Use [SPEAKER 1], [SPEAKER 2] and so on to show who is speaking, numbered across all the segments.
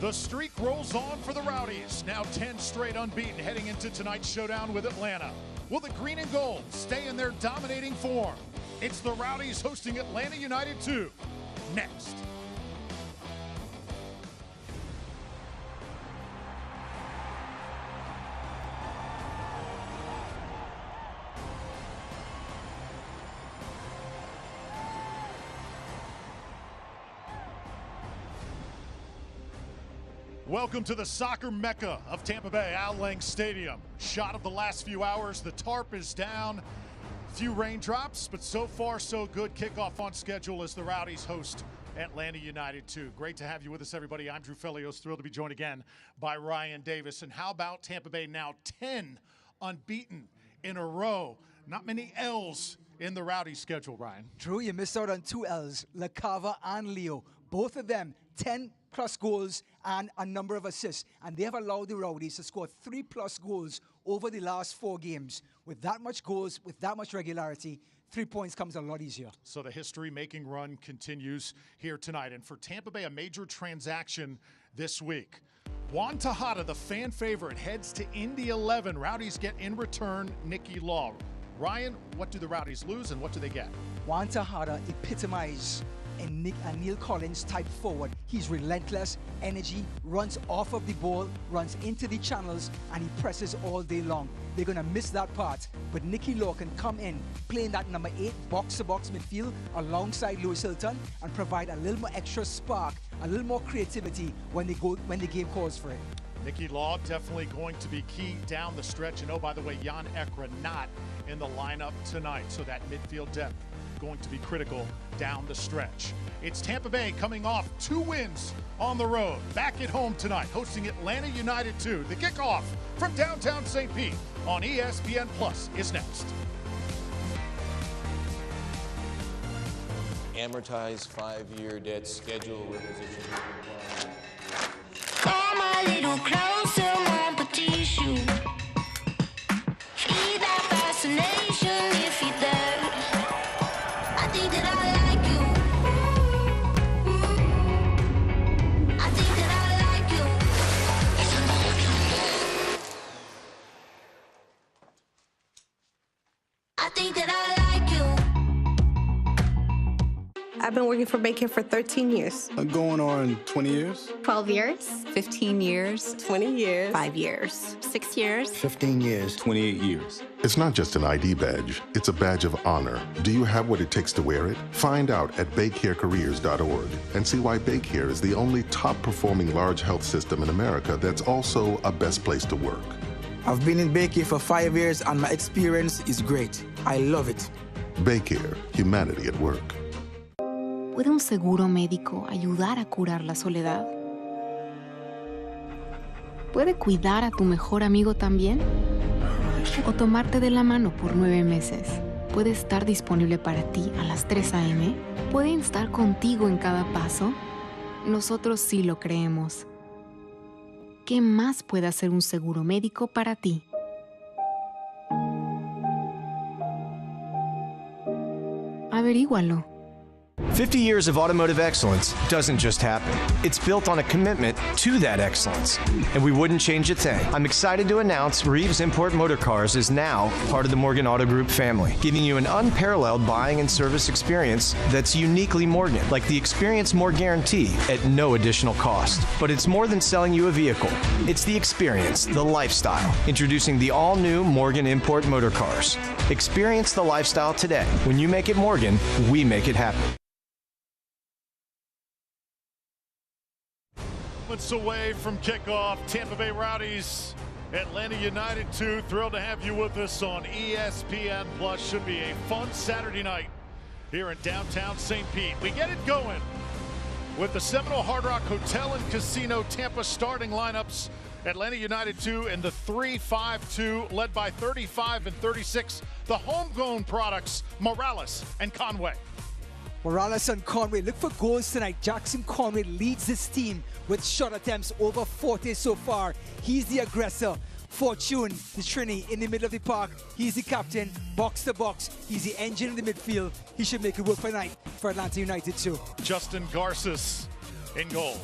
[SPEAKER 1] The streak rolls on for the Rowdies, now 10 straight unbeaten heading into tonight's showdown with Atlanta. Will the green and gold stay in their dominating form? It's the Rowdies hosting Atlanta United 2. Next. Welcome to the soccer mecca of Tampa Bay, Al Lang Stadium. Shot of the last few hours, the tarp is down. Few raindrops, but so far so good. Kickoff on schedule as the Rowdies host Atlanta United 2. Great to have you with us, everybody. I'm Drew Felios, thrilled to be joined again by Ryan Davis. And how about Tampa Bay now 10 unbeaten in a row? Not many L's in the Rowdies schedule, Ryan.
[SPEAKER 2] Drew, you missed out on two L's, LaCava and Leo. Both of them 10-plus goals and a number of assists. And they have allowed the Rowdies to score 3-plus goals over the last 4 games. With that much goals, with that much regularity, 3 points comes a lot easier. So
[SPEAKER 1] the history-making run continues here tonight. And for Tampa Bay, a major transaction this week. Juan Tejada, the fan favorite, heads to Indy 11. Rowdies get in return Nicky Law. Ryan, what do the Rowdies lose and what do they get?
[SPEAKER 2] Juan Tejada epitomizes a Neil Collins type forward. He's relentless, energy, runs off of the ball, runs into the channels, and he presses all day long. They're going to miss that part, but Nicky Law can come in, playing that number 8 box-to-box midfield alongside Lewis Hilton and provide a little more extra spark, a little more creativity when the game calls for it.
[SPEAKER 1] Nicky Law definitely going to be key down the stretch. And oh, by the way, Jan Ekra not in the lineup tonight, so that midfield depth going to be critical down the stretch. It's Tampa Bay coming off 2 wins on the road. Back at home tonight, hosting Atlanta United 2. The kickoff from downtown St. Pete on ESPN Plus is next.
[SPEAKER 3] Amortized 5-year debt schedule requisition.
[SPEAKER 4] Come a little closer, my petite shoe. Feel that fascination if you're there. I think that I like you. I think that I like you. I think that I like you.
[SPEAKER 5] I've been working for Baycare for 13 years.
[SPEAKER 6] Going on 20 years?
[SPEAKER 5] 12 years.
[SPEAKER 7] 15 years.
[SPEAKER 5] 20 years.
[SPEAKER 7] 5 years.
[SPEAKER 5] 6 years.
[SPEAKER 6] 15 years.
[SPEAKER 8] 28 years.
[SPEAKER 9] It's not just an ID badge, it's a badge of honor. Do you have what it takes to wear it? Find out at baycarecareers.org and see why Baycare is the only top-performing large health system in America that's also a best place to work.
[SPEAKER 10] I've been in Baycare for 5 years and my experience is great. I love it.
[SPEAKER 9] Baycare, humanity at work.
[SPEAKER 7] ¿Puede un seguro médico ayudar a curar la soledad? ¿Puede cuidar a tu mejor amigo también? ¿O tomarte de la mano por 9 meses? ¿Puede estar disponible para ti a las 3 a.m.? ¿Puede estar contigo en cada paso? Nosotros sí lo creemos. ¿Qué más puede hacer un seguro médico para ti? Averígualo.
[SPEAKER 11] 50 years of automotive excellence doesn't just happen. It's built on a commitment to that excellence, and we wouldn't change a thing. I'm excited to announce Reeves Import Motor Cars is now part of the Morgan Auto Group family, giving you an unparalleled buying and service experience that's uniquely Morgan, like the Experience More guarantee at no additional cost. But it's more than selling you a vehicle. It's the experience, the lifestyle. Introducing the all-new Morgan Import Motor Cars. Experience the lifestyle today. When you make it Morgan, we make it happen.
[SPEAKER 1] Moments away from kickoff, Tampa Bay Rowdies, Atlanta United 2. Thrilled to have you with us on ESPN Plus. Should be a fun Saturday night here in downtown St. Pete. We get it going with the Seminole Hard Rock Hotel and Casino Tampa starting lineups. Atlanta United 2 in the 3-5-2, led by 35 and 36, the homegrown products, Morales and Conway.
[SPEAKER 2] Morales and Conway look for goals tonight. Jackson Conway leads this team with shot attempts over 40 so far. He's the aggressor. Fortune, the Trini in the middle of the park. He's the captain, box to box. He's the engine in the midfield. He should make it work tonight for Atlanta United too.
[SPEAKER 1] Justin Garces in goal.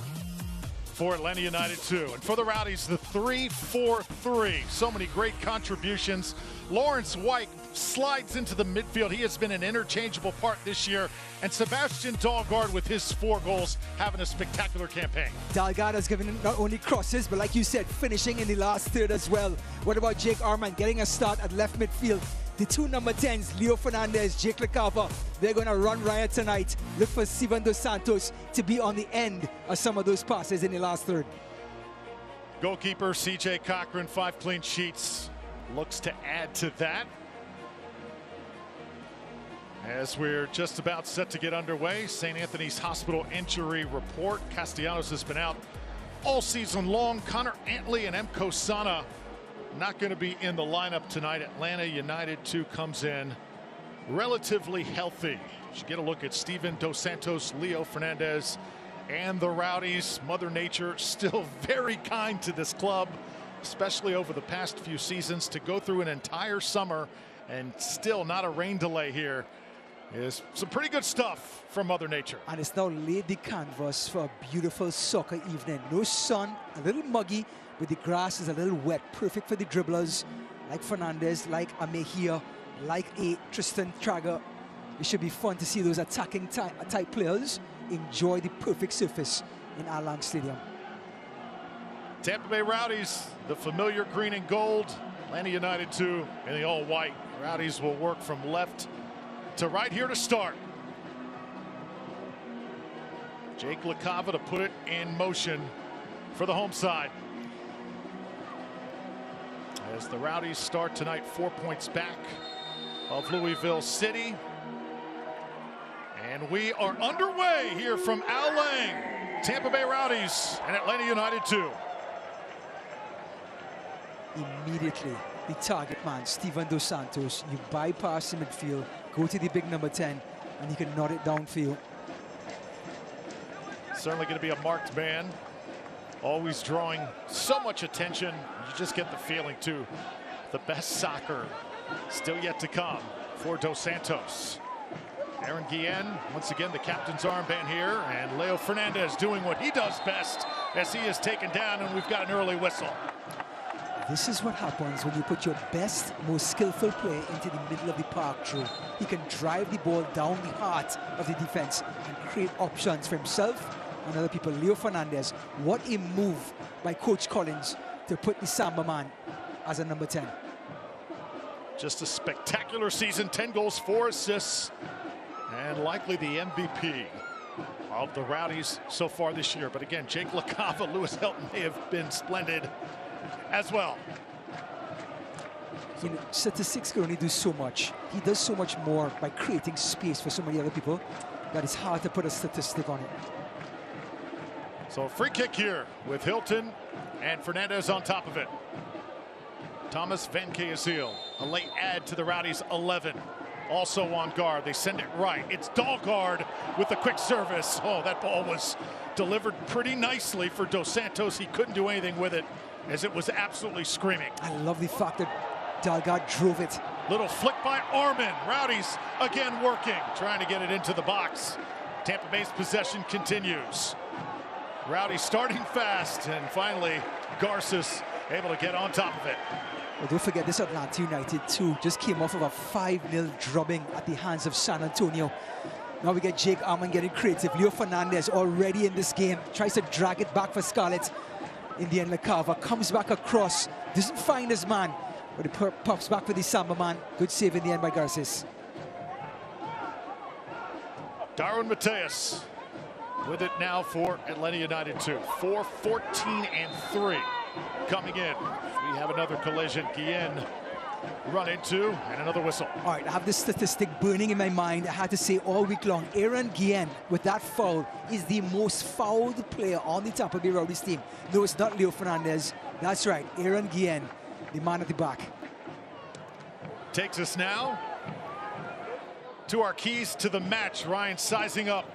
[SPEAKER 1] for Atlanta United 2. And for the Rowdies, the 3-4-3. So many great contributions. Lawrence White slides into the midfield. He has been an interchangeable part this year. And Sebastian Dahlgaard, with his 4 goals, having a spectacular campaign.
[SPEAKER 2] Dahlgaard has given not only crosses, but like you said, finishing in the last third as well. What about Jake Armand getting a start at left midfield? The 2 number 10s, Leo Fernandez, Jake LaCava, they're going to run riot tonight. Look for Steven Dos Santos to be on the end of some of those passes in the last third.
[SPEAKER 1] Goalkeeper CJ Cochran, 5 clean sheets. Looks to add to that. As we're just about set to get underway, St. Anthony's Hospital injury report. Castellanos has been out all season long. Connor Antley and M. Kosana not going to be in the lineup tonight. Atlanta United 2 comes in relatively healthy. Should get a look at Steven Dos Santos, Leo Fernandez, and the Rowdies. Mother Nature still very kind to this club, especially over the past few seasons. To go through an entire summer and still not a rain delay here is some pretty good stuff from Mother Nature.
[SPEAKER 2] And it's now laid the canvas for a beautiful soccer evening. No sun, a little muggy, but the grass is a little wet. Perfect for the dribblers like Fernandez, like a Mejia, like a Tristan Trager. It should be fun to see those attacking type players enjoy the perfect surface in Al Lang Stadium.
[SPEAKER 1] Tampa Bay Rowdies, the familiar green and gold. Atlanta United 2 in the all white. Rowdies will work from left to right here to start. Jake LaCava to put it in motion for the home side. As the Rowdies start tonight 4 points back of Louisville City. And we are underway here from Al Lang. Tampa Bay Rowdies and Atlanta United 2.
[SPEAKER 2] Immediately, the target man, Steven Dos Santos, you bypass the midfield, go to the big number 10, and he can knot it down for you.
[SPEAKER 1] Certainly going to be a marked man. Always drawing so much attention. You just get the feeling, too. The best soccer still yet to come for Dos Santos. Aaron Guillen, once again, the captain's armband here, and Leo Fernandez doing what he does best as he is taken down, and we've got an early whistle.
[SPEAKER 2] This is what happens when you put your best, most skillful player into the middle of the park through. He can drive the ball down the heart of the defense and create options for himself and other people. Leo Fernandez, what a move by Coach Collins to put the Samba man as a number 10.
[SPEAKER 1] Just a spectacular season, 10 goals, 4 assists, and likely the MVP of the Rowdies so far this year. But again, Jake LaCava, Lewis Helton may have been splendid as well.
[SPEAKER 2] You know, statistics can only do so much. He does so much more by creating space for so many other people that it's hard to put a statistic on it.
[SPEAKER 1] So a free kick here with Hilton and Fernandez on top of it. Thomas Van Kayasiel, a late add to the Rowdies 11. Also on guard, they send it right. It's Dahlgaard with the quick service. Oh, that ball was delivered pretty nicely for Dos Santos. He couldn't do anything with it as it was absolutely screaming.
[SPEAKER 2] I love the fact that Dahlgaard drove it.
[SPEAKER 1] Little flick by Armin. Rowdies again working, trying to get it into the box. Tampa Bay's possession continues. Rowdies starting fast, and finally Garces able to get on top of it.
[SPEAKER 2] Well, don't forget, this Atlanta United 2 just came off of a 5-0 drubbing at the hands of San Antonio. Now we get Jake Armand getting creative. Leo Fernandez already in this game, tries to drag it back for Scarlett. In the end, LaCava comes back across, doesn't find his man, but it pops back for the Samba man. Good save in the end by Garces.
[SPEAKER 1] Darwin Mateus with it now for Atlanta United 2. 4-14-3 coming in. We have another collision. Guillen run into, and another whistle.
[SPEAKER 2] All right, I have this statistic burning in my mind. I had to say all week long, Aaron Guillen, with that foul, is the most fouled player on the Tampa Bay Rowdies team. No, it's not Leo Fernandez. That's right, Aaron Guillen, the man at the back.
[SPEAKER 1] Takes us now to our keys to the match. Ryan sizing up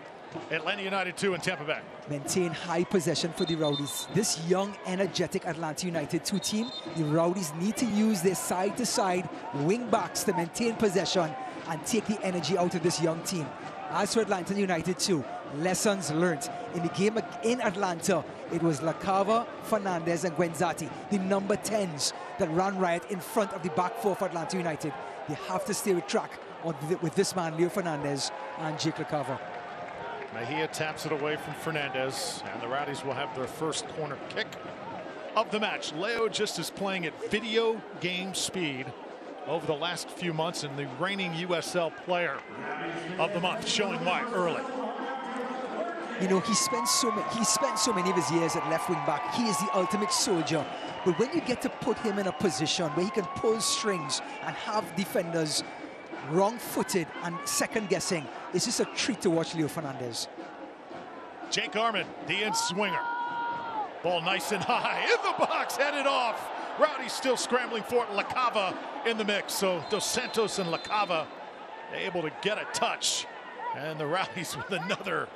[SPEAKER 1] Atlanta United 2 and Tampa Bay.
[SPEAKER 2] Maintain high possession for the Rowdies. This young, energetic Atlanta United 2 team, the Rowdies need to use their side-to-side wing backs to maintain possession and take the energy out of this young team. As for Atlanta United 2, Lessons learned. In the game in Atlanta, it was LaCava, Fernandez, and Guenzati, the number 10s, that ran riot in front of the back four for Atlanta United. They have to stay with track with this man, Leo Fernandez, and Jake LaCava.
[SPEAKER 1] Mejia taps it away from Fernandez, and the Rowdies will have their first corner kick of the match. Leo just is playing at video game speed over the last few months, and the reigning USL player of the month, showing why early.
[SPEAKER 2] You know, he spent so many of his years at left wing back. He is the ultimate soldier. But when you get to put him in a position where he can pull strings and have defenders wrong-footed and second-guessing, it's just a treat to watch Leo Fernandez.
[SPEAKER 1] Jake Armin, the in-swinger. Ball nice and high in the box, headed off. Rowdies still scrambling for it. LaCava in the mix. So Dos Santos and LaCava able to get a touch. And the Rowdies with another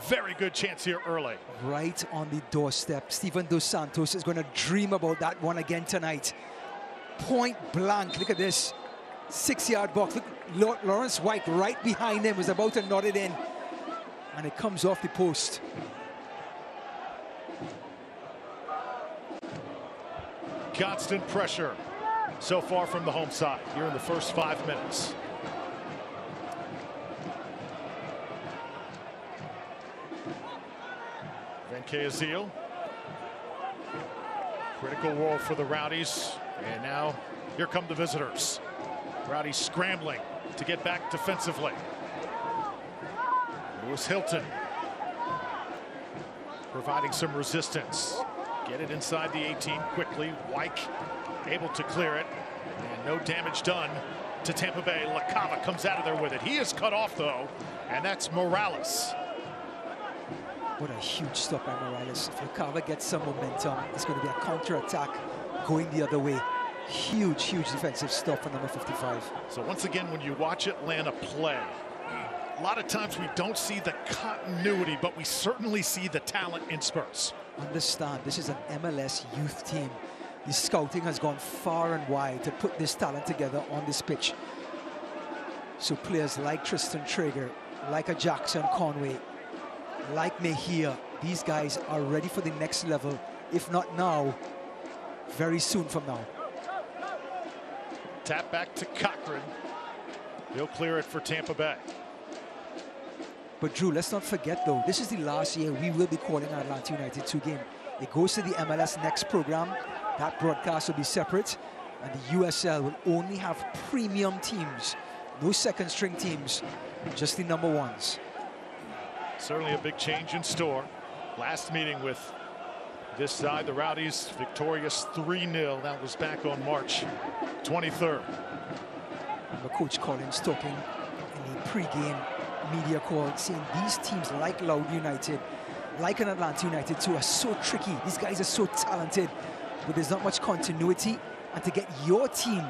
[SPEAKER 1] very good chance here early.
[SPEAKER 2] Right on the doorstep. Steven Dos Santos is going to dream about that one again tonight. Point blank. Look at this. 6-yard box. Look, Lawrence White right behind him was about to nod it in. And it comes off the post.
[SPEAKER 1] Constant pressure so far from the home side here in the first 5 minutes. Venkezil. Critical role for the Rowdies. And now here come the visitors. Rowdies scrambling to get back defensively. Lewis Hilton providing some resistance. Get it inside the 18 quickly. Wyke able to clear it. And no damage done to Tampa Bay. LaCava comes out of there with it. He is cut off, though, and that's Morales.
[SPEAKER 2] What a huge stop by Morales. If LaCava gets some momentum, it's going to be a counter-attack going the other way. Huge, huge defensive stop for number 55.
[SPEAKER 1] So once again, when you watch Atlanta play, a lot of times we don't see the continuity, but we certainly see the talent in spurts.
[SPEAKER 2] Understand, this is an MLS youth team. The scouting has gone far and wide to put this talent together on this pitch. So players like Tristan Traeger, like a Jackson Conway, like Mejia, these guys are ready for the next level, if not now, very soon from now.
[SPEAKER 1] Tap back to Cochran. He'll clear it for Tampa Bay.
[SPEAKER 2] But Drew, let's not forget though, this is the last year we will be calling our Atlanta United 2 game. It goes to the MLS Next program. That broadcast will be separate, and the USL will only have premium teams, no second string teams, just the number ones.
[SPEAKER 1] Certainly a big change in store. Last meeting with this side, the Rowdies victorious 3-0. That was back on March 23rd.
[SPEAKER 2] Remember Coach Collins talking in the pre-game media call, saying these teams like Loud United, like an Atlanta United too, are so tricky. These guys are so talented, but there's not much continuity, and to get your team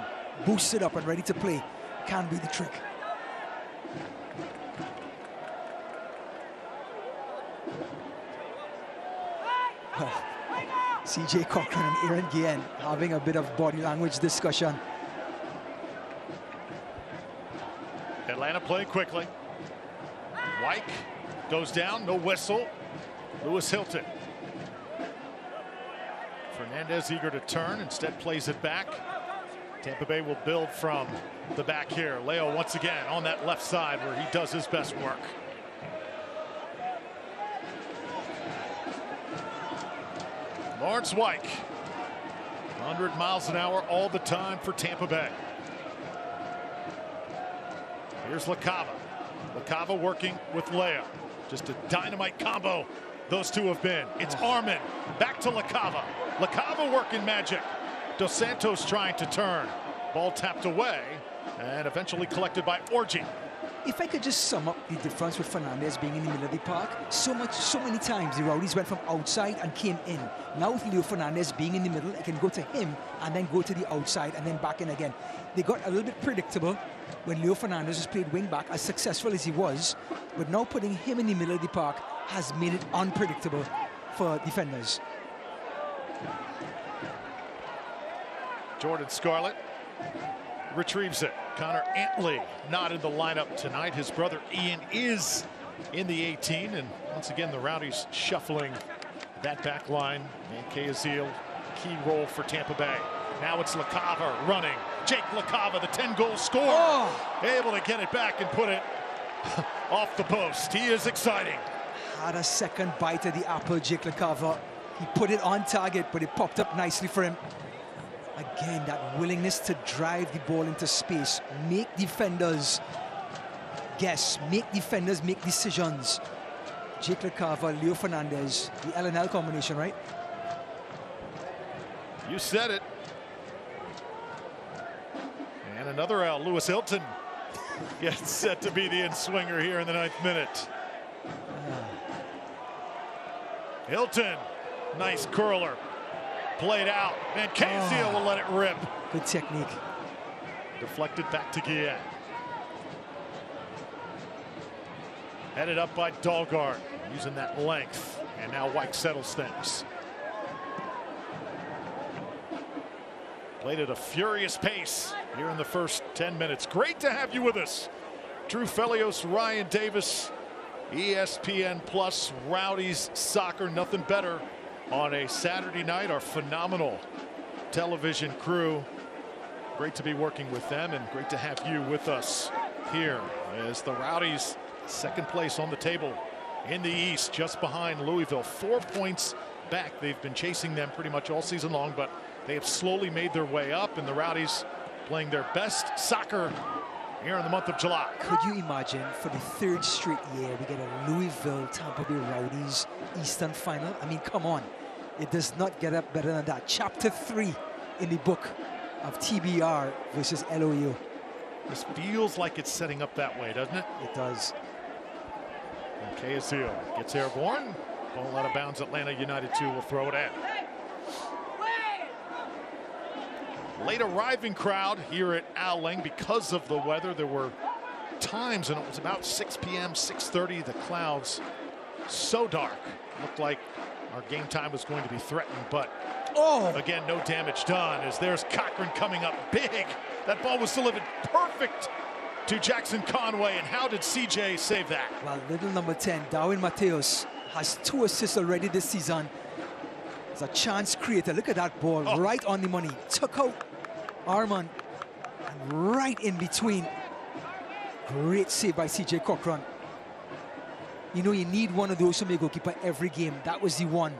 [SPEAKER 2] boosted up and ready to play can be the trick. Well, CJ Cochran and Aaron Guillen having a bit of body language discussion.
[SPEAKER 1] Atlanta playing quickly. Wyke goes down, no whistle. Lewis Hilton. Fernandez eager to turn, instead plays it back. Tampa Bay will build from the back here. Leo once again on that left side where he does his best work. Lawrence Wyke, 100 miles an hour all the time for Tampa Bay. Here's LaCava. LaCava working with Leo. Just a dynamite combo those two have been. It's Armin back to LaCava. LaCava working magic. Dos Santos trying to turn. Ball tapped away and eventually collected by Orji.
[SPEAKER 2] If I could just sum up the difference with Fernandez being in the middle of the park, so many times the Rowdies went from outside and came in. Now with Leo Fernandez being in the middle, it can go to him and then go to the outside and then back in again. They got a little bit predictable when Leo Fernandez was played wing back, as successful as he was, but now putting him in the middle of the park has made it unpredictable for defenders.
[SPEAKER 1] Jordan Scarlett retrieves it. Connor Antley not in the lineup tonight. His brother Ian is in the 18. And once again, the Rowdies shuffling that back line. And Kazil, key role for Tampa Bay. Now it's LaCava running. Jake LaCava, the 10-goal scorer, able to get it back and put it off the post. He is exciting.
[SPEAKER 2] Had a second bite of the apple, Jake LaCava. He put it on target, but it popped up nicely for him. Again, that willingness to drive the ball into space, make defenders guess, make defenders make decisions. Jake LaCava, Leo Fernandez, the L&L combination, right?
[SPEAKER 1] You said it. And another L, Lewis Hilton gets set to be the in-swinger here in the 9th minute. Hilton, nice curler, played out, and Kazil will let it rip.
[SPEAKER 2] Good technique.
[SPEAKER 1] Deflected back to Guillet. Headed up by Dahlgaard, using that length, and now White settles things. Played at a furious pace here in the first 10 minutes. Great to have you with us. Drew Felios, Ryan Davis, ESPN Plus, Rowdies Soccer. Nothing better on a Saturday night. Our phenomenal television crew. Great to be working with them, and great to have you with us here as the Rowdies, second place on the table in the East, just behind Louisville. 4 points back. They've been chasing them pretty much all season long, but they have slowly made their way up, and the Rowdies playing their best soccer here in the month of July.
[SPEAKER 2] Could you imagine for the 3rd straight year we get a Louisville Tampa Bay Rowdies Eastern final? I mean, come on. It does not get up better than that. Chapter 3 in the book of TBR versus LOU.
[SPEAKER 1] This feels like it's setting up that way, doesn't it?
[SPEAKER 2] It does.
[SPEAKER 1] And Kazil gets airborne. Ball out of bounds. Atlanta United 2 will throw it in. Late arriving crowd here at Owling because of the weather. There were times, and it was about 6 p.m., 6:30. The clouds so dark. Looked like our game time was going to be threatened, but again, no damage done as there's Cochran coming up big. That ball was delivered perfect to Jackson Conway, and how did CJ save that?
[SPEAKER 2] Well, little number 10, Darwin Mateos, has 2 assists already this season. He's a chance creator. Look at that ball, right on the money. Took out Armand, and right in between. Great save by CJ Cochran. You know, you need one of those from your goalkeeper every game. That was the one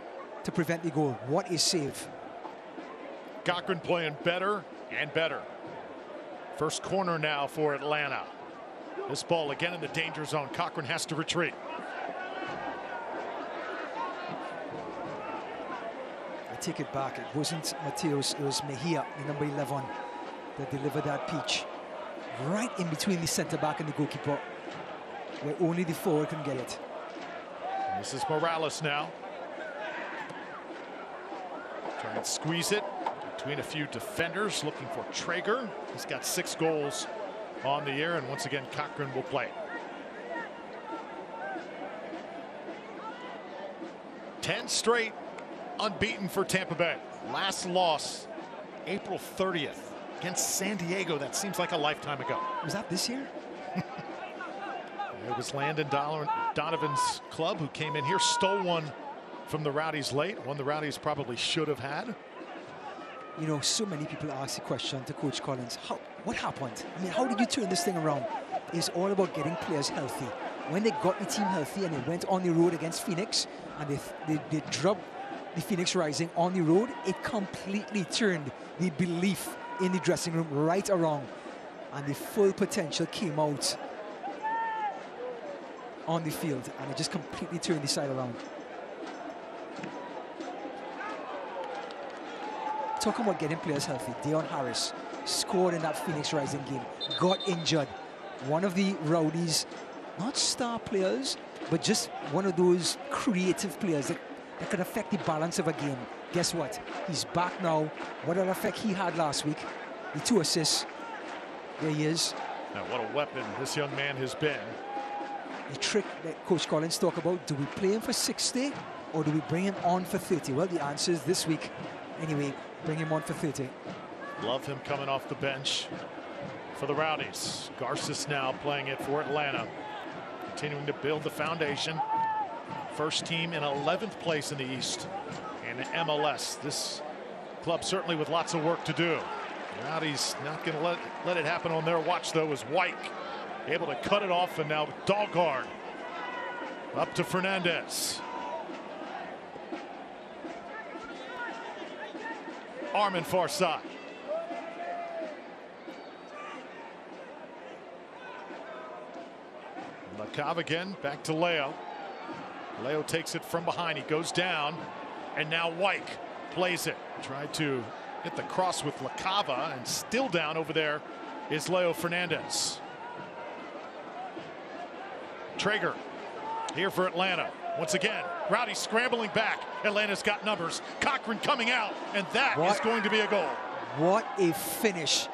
[SPEAKER 2] to prevent the goal. What a save.
[SPEAKER 1] Cochran playing better and better. First corner now for Atlanta. This ball again in the danger zone. Cochran has to retreat.
[SPEAKER 2] I take it back. It wasn't Mateos, it was Mejia, the number 11, that delivered that peach. Right in between the center back and the goalkeeper, where only the forward can get it.
[SPEAKER 1] This is Morales now. Try and squeeze it between a few defenders, looking for Traeger. He's got 6 goals on the year, and once again, Cochran will play. 10 straight unbeaten for Tampa Bay. Last loss, April 30th against San Diego. That seems like a lifetime ago.
[SPEAKER 2] Was that this year?
[SPEAKER 1] It was Landon Donovan's club who came in here, stole one from the Rowdies late, one the Rowdies probably should have had.
[SPEAKER 2] You know, so many people ask the question to Coach Collins, what happened? I mean, how did you turn this thing around? It's all about getting players healthy. When they got the team healthy and they went on the road against Phoenix and they dropped the Phoenix Rising on the road, it completely turned the belief in the dressing room right around, and the full potential came out on the field, and it just completely turned the side around. Talking about getting players healthy, Deon Harris scored in that Phoenix Rising game, got injured. One of the Rowdies, not star players, but just one of those creative players that could affect the balance of a game. Guess what? He's back now. What an effect he had last week. The 2 assists. There he is.
[SPEAKER 1] Now, what a weapon this young man has been.
[SPEAKER 2] The trick that Coach Collins talked about, do we play him for 60 or do we bring him on for 30? Well, the answer is this week. Anyway, bring him on for 30.
[SPEAKER 1] Love him coming off the bench for the Rowdies. Garces now playing it for Atlanta. continuing to build the foundation. First team in 11th place in the East in MLS. This club certainly with lots of work to do. Rowdies not going to let it happen on their watch, though, as White able to cut it off, and now Dahlgaard up to Fernandez. Armin far side. Lakav again, back to Leo. Leo takes it from behind. He goes down, and now White plays it. Tried to get the cross with Lacava, and still down over there is Leo Fernandez. Traeger here for Atlanta. Once again, Rowdy scrambling back. Atlanta's got numbers. Cochran coming out, and that is going to be a goal.
[SPEAKER 2] What a finish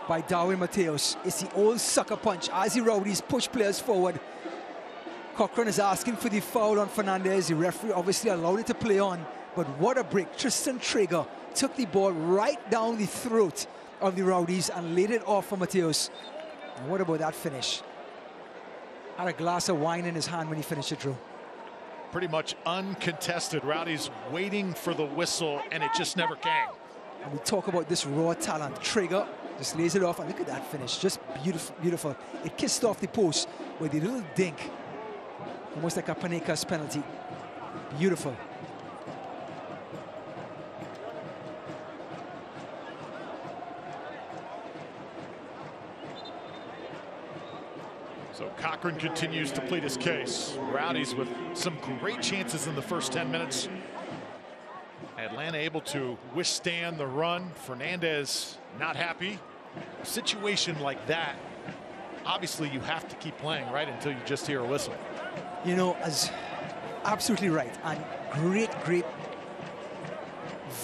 [SPEAKER 2] by Darwin Mateos. It's the old sucker punch. As the Rowdies push players forward, Cochran is asking for the foul on Fernandez. The referee obviously allowed it to play on, but what a break. Tristan Traeger took the ball right down the throat of the Rowdies and laid it off for Mateos. And what about that finish? Had a glass of wine in his hand when he finished it, Drew.
[SPEAKER 1] Pretty much uncontested. Rowdies waiting for the whistle, and it just never came.
[SPEAKER 2] And we talk about this raw talent. Traeger just lays it off, and look at that finish. Just beautiful, beautiful. It kissed off the post with a little dink. Almost like a Panekas penalty. Beautiful.
[SPEAKER 1] So Cochran continues to plead his case. Rowdies with some great chances in the first 10 minutes. Atlanta able to withstand the run. Fernandez not happy. A situation like that, obviously you have to keep playing, right, until you just hear a whistle.
[SPEAKER 2] You know, as absolutely right, and great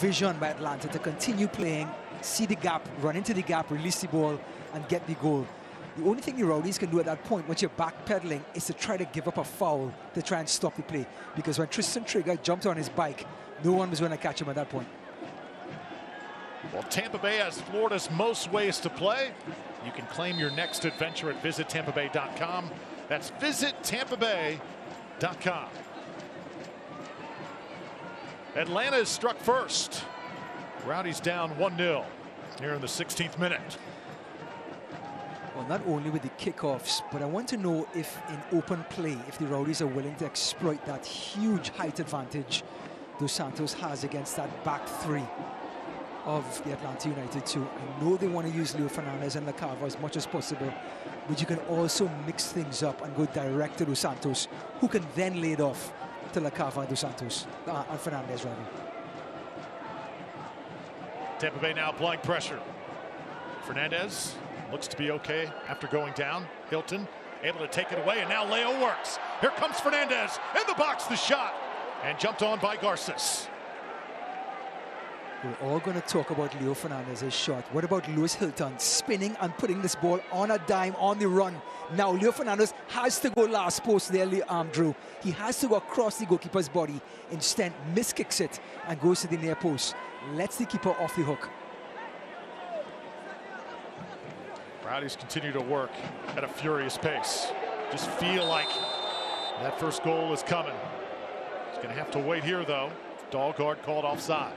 [SPEAKER 2] vision by Atlanta to continue playing, see the gap, run into the gap, release the ball, and get the goal. The only thing the Rowdies can do at that point, once you're backpedaling, is to try to give up a foul to try and stop the play. Because when Tristan Traeger jumped on his bike, no one was going to catch him at that point.
[SPEAKER 1] Well, Tampa Bay has Florida's most ways to play. You can claim your next adventure at visitTampaBay.com. That's visitTampaBay.com. Atlanta is struck first. Rowdies down 1-0 here in the 16th minute.
[SPEAKER 2] Well, not only with the kickoffs, but I want to know if in open play, if the Rowdies are willing to exploit that huge height advantage Dos Santos has against that back three of the Atlanta United 2. I know they want to use Leo Fernandez and Lacava as much as possible, but you can also mix things up and go direct to Dos Santos, who can then lay it off to Lacava and Dos Santos, and Fernandez rather.
[SPEAKER 1] Tampa Bay now applying pressure. Fernandez looks to be okay after going down. Hilton able to take it away, and now Leo works. Here comes Fernandez in the box, the shot, and jumped on by Garces.
[SPEAKER 2] We're all going to talk about Leo Fernandez's shot. What about Lewis Hilton spinning and putting this ball on a dime on the run? Now Leo Fernandez has to go last post there, Drew. He has to go across the goalkeeper's body. Instead, miskicks it and goes to the near post. Lets the keeper off the hook.
[SPEAKER 1] Rowdies continue to work at a furious pace. Just feel like that first goal is coming. He's going to have to wait here, though. Dahlgaard called offside.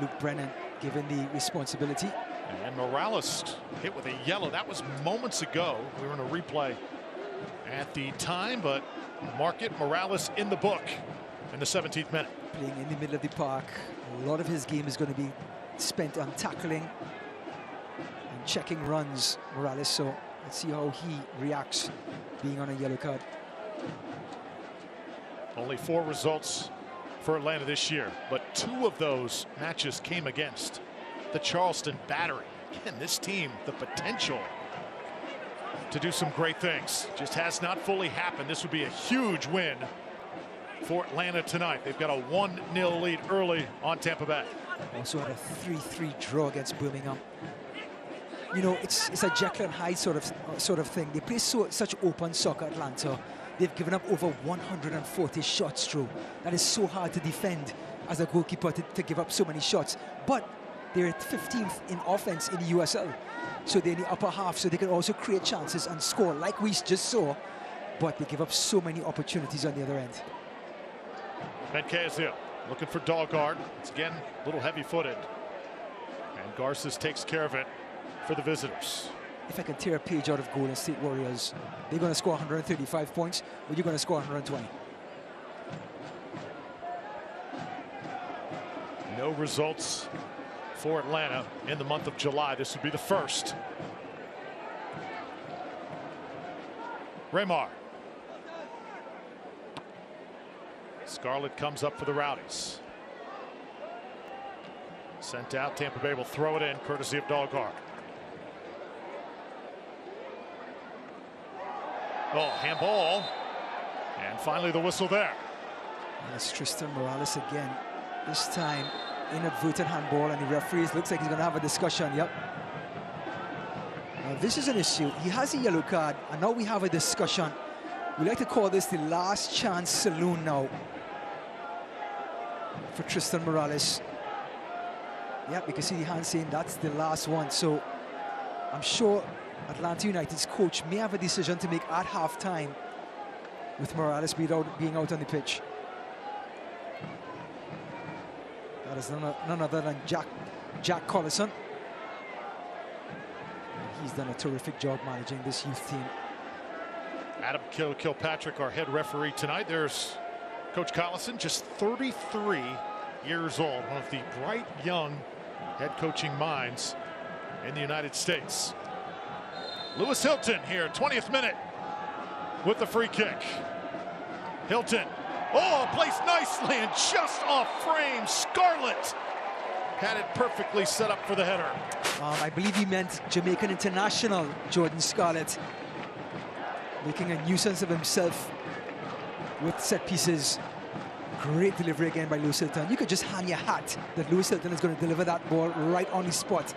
[SPEAKER 2] Luke Brennan given the responsibility.
[SPEAKER 1] And Morales hit with a yellow. That was moments ago. We were in a replay at the time, but mark it, Morales in the book in the 17th minute.
[SPEAKER 2] Playing in the middle of the park. A lot of his game is going to be spent on tackling and checking runs, Morales. So let's see how he reacts being on a yellow card.
[SPEAKER 1] Only 4 results for Atlanta this year, but 2 of those matches came against the Charleston Battery. Again, this team, the potential to do some great things, just has not fully happened. This would be a huge win for Atlanta tonight. They've got a 1-0 lead early on Tampa Bay.
[SPEAKER 2] Also had a 3-3 draw against Birmingham. You know, it's a Jekyll and Hyde sort of thing. They play such open soccer, Atlanta. They've given up over 140 shots through. That is so hard to defend as a goalkeeper to give up so many shots. But They're 15th in offense in the USL. So they're in the upper half, so they can also create chances and score like we just saw. But they give up so many opportunities on the other end.
[SPEAKER 1] Ben Casio looking for Dahlgaard. It's again a little heavy-footed. And Garces takes care of it for the visitors.
[SPEAKER 2] If I can tear a page out of Golden State Warriors, they're going to score 135 points, but you're going to score 120.
[SPEAKER 1] No results for Atlanta in the month of July. This would be the first. Raymar. Scarlett comes up for the Rowdies. Sent out. Tampa Bay will throw it in, courtesy of Dahlgaard. Oh, handball. And finally the whistle there.
[SPEAKER 2] That's Tristan Morales again. This time, inadvertent handball, and the referee looks like he's going to have a discussion. Yep. Now, this is an issue. He has a yellow card, and now we have a discussion. We like to call this the last chance saloon now for Tristan Morales. Yeah, you can see the hand saying that's the last one. So I'm sure Atlanta United's coach may have a decision to make at halftime with Morales being out on the pitch. That is none other than Jack Collison. He's done a terrific job managing this youth team.
[SPEAKER 1] Adam Kilpatrick, our head referee tonight. There's Coach Collison, just 33 years old, one of the bright young head coaching minds in the United States. Lewis Hilton here, 20th minute with the free kick. Hilton, oh, placed nicely and just off frame. Scarlett had it perfectly set up for the header.
[SPEAKER 2] I believe he meant Jamaican international Jordan Scarlett, making a nuisance of himself with set pieces. Great delivery again by Lewis Hilton. You could just hang your hat that Lewis Hilton is going to deliver that ball right on the spot.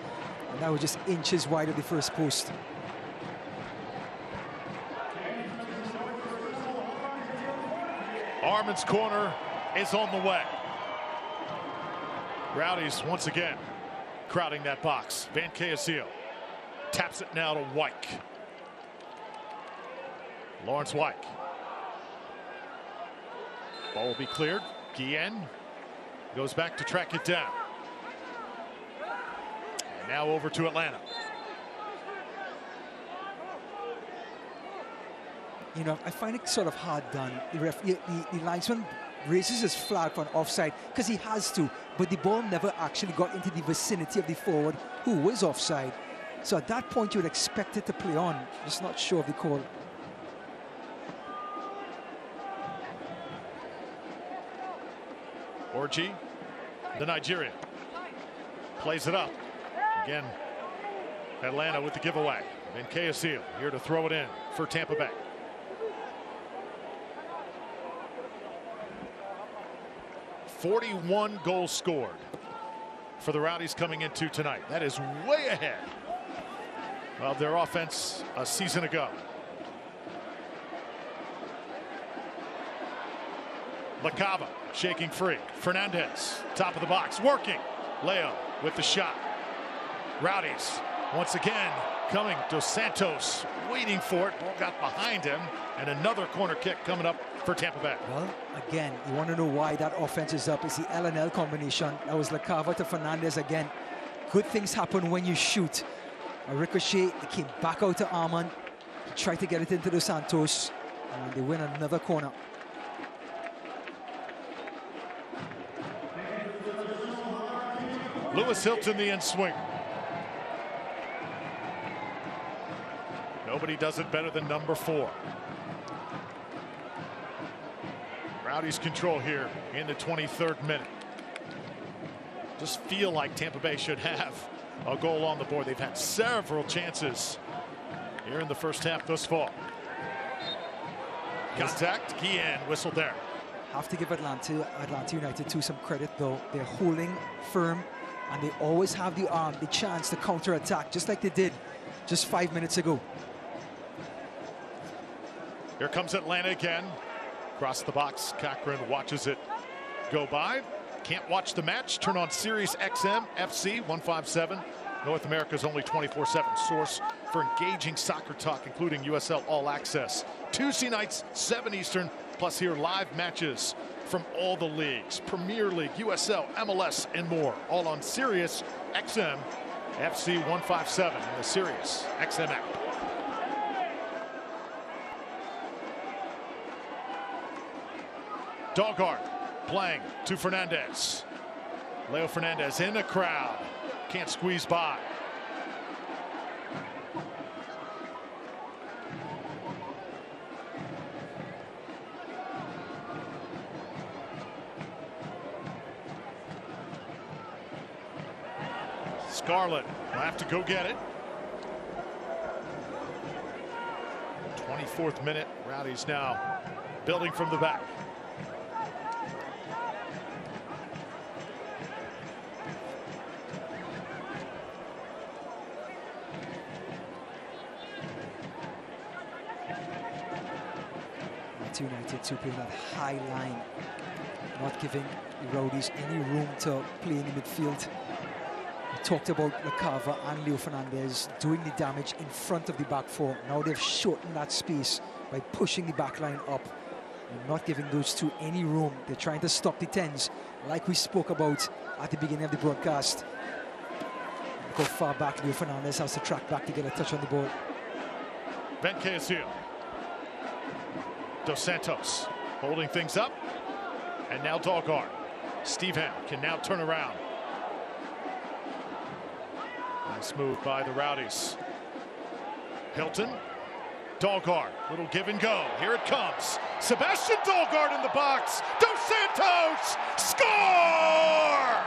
[SPEAKER 2] And that was just inches wide of the first post.
[SPEAKER 1] Armin's corner is on the way. Rowdies once again crowding that box. Van Casio taps it now to Wyke. Lawrence Wyke. Ball will be cleared. Guillen goes back to track it down. And now over to Atlanta.
[SPEAKER 2] You know, I find it sort of hard done. The linesman raises his flag for an offside because he has to, but the ball never actually got into the vicinity of the forward who was offside. So at that point, you would expect it to play on. Just not sure of the call.
[SPEAKER 1] Orji, the Nigerian, plays it up. Again, Atlanta with the giveaway. Van Casio here to throw it in for Tampa Bay. .41 goals scored for the Rowdies coming into tonight. That is way ahead of their offense a season ago. LaCava shaking free. Fernandez, top of the box, working. Leo with the shot. Rowdies once again coming. Dos Santos waiting for it. Ball got behind him, and another corner kick coming up for Tampa Bay.
[SPEAKER 2] Well, again, you want to know why that offense is up. It's the L&L combination. That was LaCava to Fernandez again. Good things happen when you shoot. A ricochet, it came back out to Armand. He tried to get it into Dos Santos, and they win another corner.
[SPEAKER 1] Lewis Hilton, the in-swing. Nobody does it better than number 4. Rowdies control here in the 23rd minute. Just feel like Tampa Bay should have a goal on the board. They've had several chances here in the first half thus far. Contact, Guillen whistled there.
[SPEAKER 2] Have to give Atlanta United too some credit though. They're holding firm, and they always have the chance to counter-attack, just like they did just 5 minutes ago.
[SPEAKER 1] Here comes Atlanta again. Across the box, Cochran watches it go by. Can't watch the match? Turn on Sirius XM FC 157. North America's only 24/7 source for engaging soccer talk, including USL All Access. Tuesday nights, 7 Eastern, plus hear live matches from all the leagues. Premier League, USL, MLS, and more. All on Sirius XM FC 157 in the Sirius XM app. Dogart playing to Fernandez. Leo Fernandez in the crowd. Can't squeeze by. Scarlett will have to go get it. 24th minute. Rowdies now building from the back.
[SPEAKER 2] United to play that high line, not giving the Rowdies any room to play in the midfield. We talked about Lacava and Leo Fernandez doing the damage in front of the back four. Now they've shortened that space by pushing the back line up and not giving those two any room. They're trying to stop the tens, like we spoke about at the beginning of the broadcast. Go far back. Leo Fernandez has to track back to get a touch on the ball.
[SPEAKER 1] Benke is here. Dos Santos holding things up, and now Dogart. Steve Ham can now turn around. Nice move by the Rowdies. Hilton, Dogart, little give and go. Here it comes. Sebastian Dogart in the box. Dos Santos, score!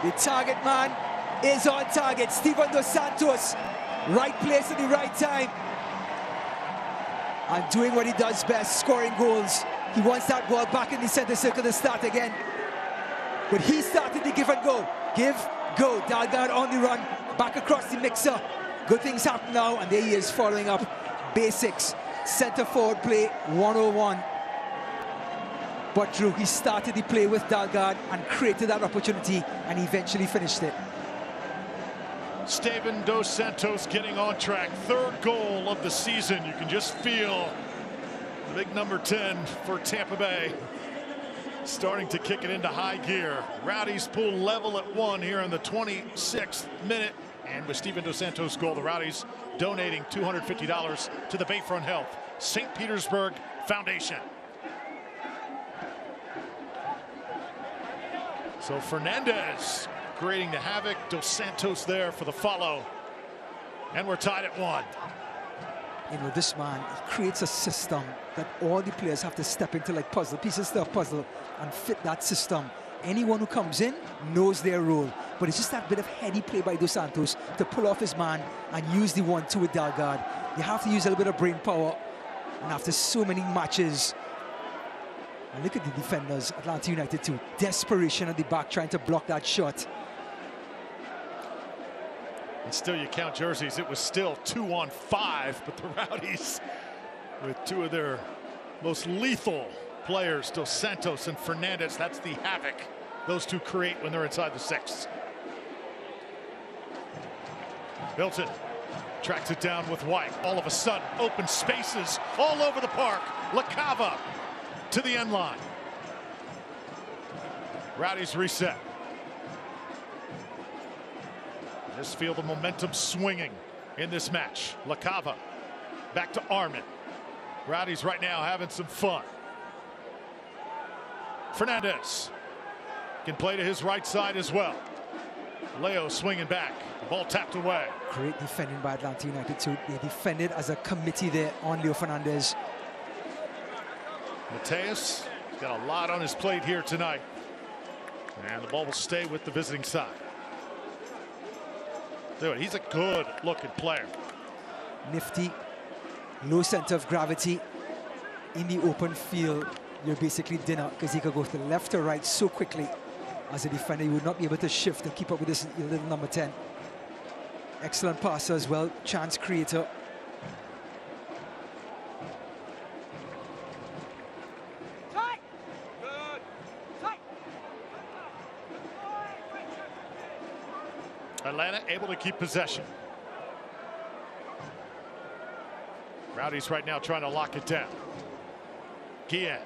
[SPEAKER 2] The target man is on target. Steven Dos Santos, right place at the right time, and doing what he does best, scoring goals. He wants that ball back in the center circle to start again, but he started the give and go. Give, go. Dalgard on the run, back across the mixer. Good things happen now, and there he is following up basics. Center forward play 101. But Drew, he started the play with Dalgard and created that opportunity, and eventually finished it.
[SPEAKER 1] Steven Dos Santos getting on track. 3rd goal of the season. You can just feel the big number 10 for Tampa Bay starting to kick it into high gear. Rowdies pull level at 1 here in the 26th minute. And with Steven Dos Santos' goal, the Rowdies donating $250 to the Bayfront Health St. Petersburg Foundation. So Fernandez creating the havoc. Dos Santos there for the follow. And we're tied at 1.
[SPEAKER 2] You know, this man, he creates a system that all the players have to step into like puzzle pieces to a puzzle and fit that system. Anyone who comes in knows their role. But it's just that bit of heady play by Dos Santos to pull off his man and use the 1-2 with Dalgard. You have to use a little bit of brain power. And after so many matches, and look at the defenders, Atlanta United too. Desperation at the back, trying to block that shot.
[SPEAKER 1] And still, you count jerseys, it was still 2-on-5, but the Rowdies with 2 of their most lethal players, Dos Santos and Fernandez. That's the havoc those two create when they're inside the 6. Hilton tracks it down with White. All of a sudden, open spaces all over the park. Lacava to the end line. Rowdies reset. Just feel the momentum swinging in this match. Lacava back to Armin. Rowdies right now having some fun. Fernandez can play to his right side as well. Leo swinging back. The ball tapped away.
[SPEAKER 2] Great defending by Atlanta United too. They defended as a committee there on Leo Fernandez.
[SPEAKER 1] Mateus got a lot on his plate here tonight. And the ball will stay with the visiting side. He's a good looking player.
[SPEAKER 2] Nifty, low center of gravity. In the open field, you're basically dinner because he could go to the left or right so quickly. As a defender, you would not be able to shift and keep up with this little number 10. Excellent passer as well, chance creator.
[SPEAKER 1] Atlanta able to keep possession. Rowdies right now trying to lock it down. Guillen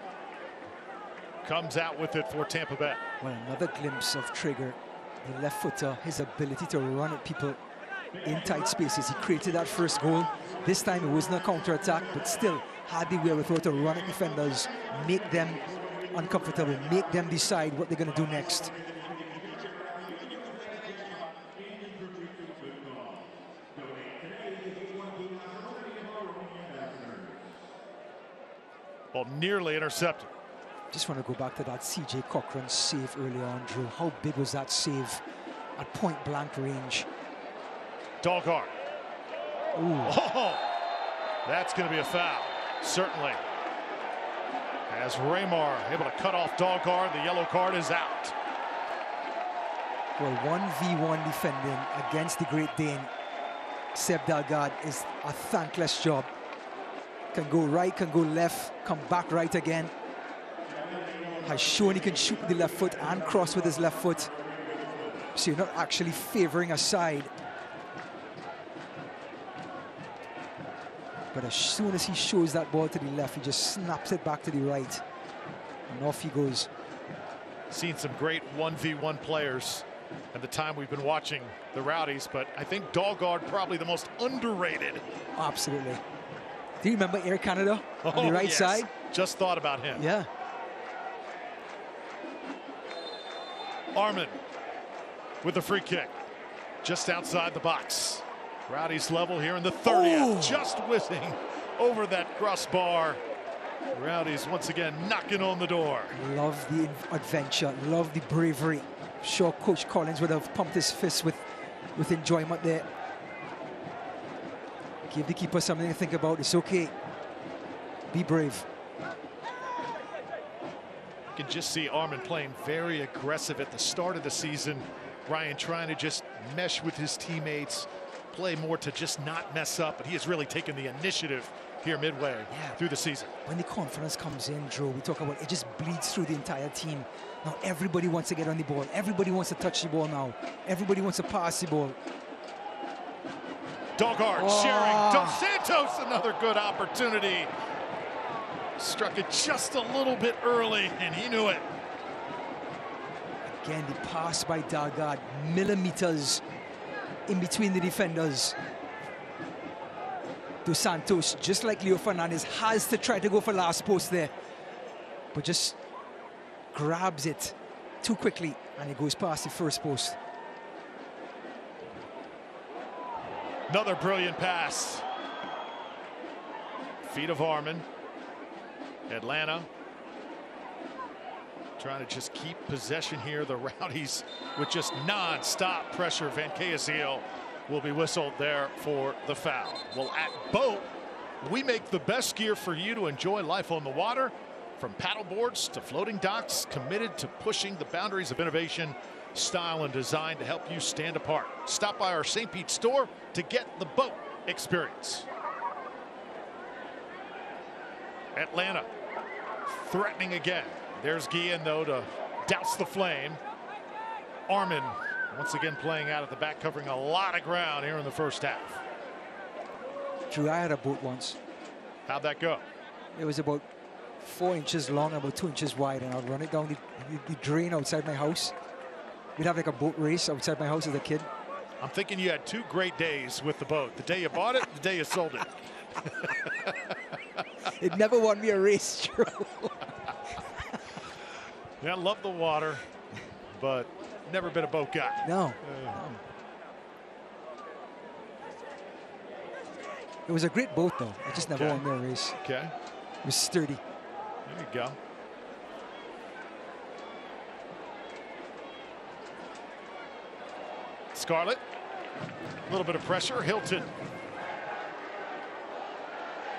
[SPEAKER 1] comes out with it for Tampa Bay.
[SPEAKER 2] Well, another glimpse of Trigger, the left footer, his ability to run at people in tight spaces. He created that first goal. This time it wasn't a counter-attack, but still had the wherewithal to run at defenders, make them uncomfortable, make them decide what they're going to do next.
[SPEAKER 1] Ball nearly intercepted.
[SPEAKER 2] Just want to go back to that C.J. Cochran save early on, Drew. How big was that save at point-blank range?
[SPEAKER 1] Dahlgaard.
[SPEAKER 2] Ooh.
[SPEAKER 1] Oh, that's going to be a foul, certainly. As Raymar able to cut off Dahlgaard, the yellow card is out.
[SPEAKER 2] Well, 1v1 defending against the Great Dane, Seb Dahlgaard, is a thankless job. Can go right, can go left, come back right again. Has shown he can shoot with the left foot and cross with his left foot. So you're not actually favoring a side. But as soon as he shows that ball to the left, he just snaps it back to the right. And off he goes.
[SPEAKER 1] Seen some great 1v1 players at the time we've been watching the Rowdies, but I think Dahlgaard probably the most underrated.
[SPEAKER 2] Absolutely. Do you remember Air Canada on the right
[SPEAKER 1] yes.
[SPEAKER 2] side?
[SPEAKER 1] Just thought about him.
[SPEAKER 2] Yeah.
[SPEAKER 1] Armin with the free kick just outside the box. Rowdies level here in the 30th, just whizzing over that crossbar. Rowdies once again knocking on the door.
[SPEAKER 2] Love the adventure, love the bravery. Sure, Coach Collins would have pumped his fist with enjoyment there. Give the keeper something to think about. It's okay. Be brave.
[SPEAKER 1] You can just see Armin playing very aggressive at the start of the season. Ryan trying to just mesh with his teammates, play more to just not mess up, but he has really taken the initiative here midway through the season.
[SPEAKER 2] When the confidence comes in, Drew, we talk about it just bleeds through the entire team. Now everybody wants to get on the ball. Everybody wants to touch the ball now. Everybody wants to pass the ball.
[SPEAKER 1] Dahlgaard sharing. Dos Santos, another good opportunity. Struck it just a little bit early, and he knew it.
[SPEAKER 2] Again, the pass by Dahlgaard, millimeters in between the defenders. Dos Santos, just like Leo Fernandez, has to try to go for last post there, but just grabs it too quickly, and it goes past the first post.
[SPEAKER 1] Another brilliant pass. Feet of Armin. Atlanta trying to just keep possession here. The Rowdies with just non-stop pressure. Van Caesel will be whistled there for the foul. Well, at Boat, we make the best gear for you to enjoy life on the water. From paddle boards to floating docks, committed to pushing the boundaries of innovation, style, and design to help you stand apart. Stop by our St. Pete store to get the Boat experience. Atlanta threatening again. There's Guillen, though, to douse the flame. Armin once again playing out at the back, covering a lot of ground here in the first half.
[SPEAKER 2] Drew, I had a boat once.
[SPEAKER 1] How'd that go?
[SPEAKER 2] It was about 4 inches long, about 2 inches wide, and I'd run it down the drain outside my house. We'd have like a boat race outside my house as a kid.
[SPEAKER 1] I'm thinking you had 2 great days with the boat. The day you bought it, the day you sold it.
[SPEAKER 2] It never won me a race, Drew.
[SPEAKER 1] Yeah, I love the water, but never been a boat guy.
[SPEAKER 2] No. It was a great boat, though. I just never won me a race.
[SPEAKER 1] Okay.
[SPEAKER 2] It was sturdy.
[SPEAKER 1] There you go. Scarlett, a little bit of pressure. Hilton.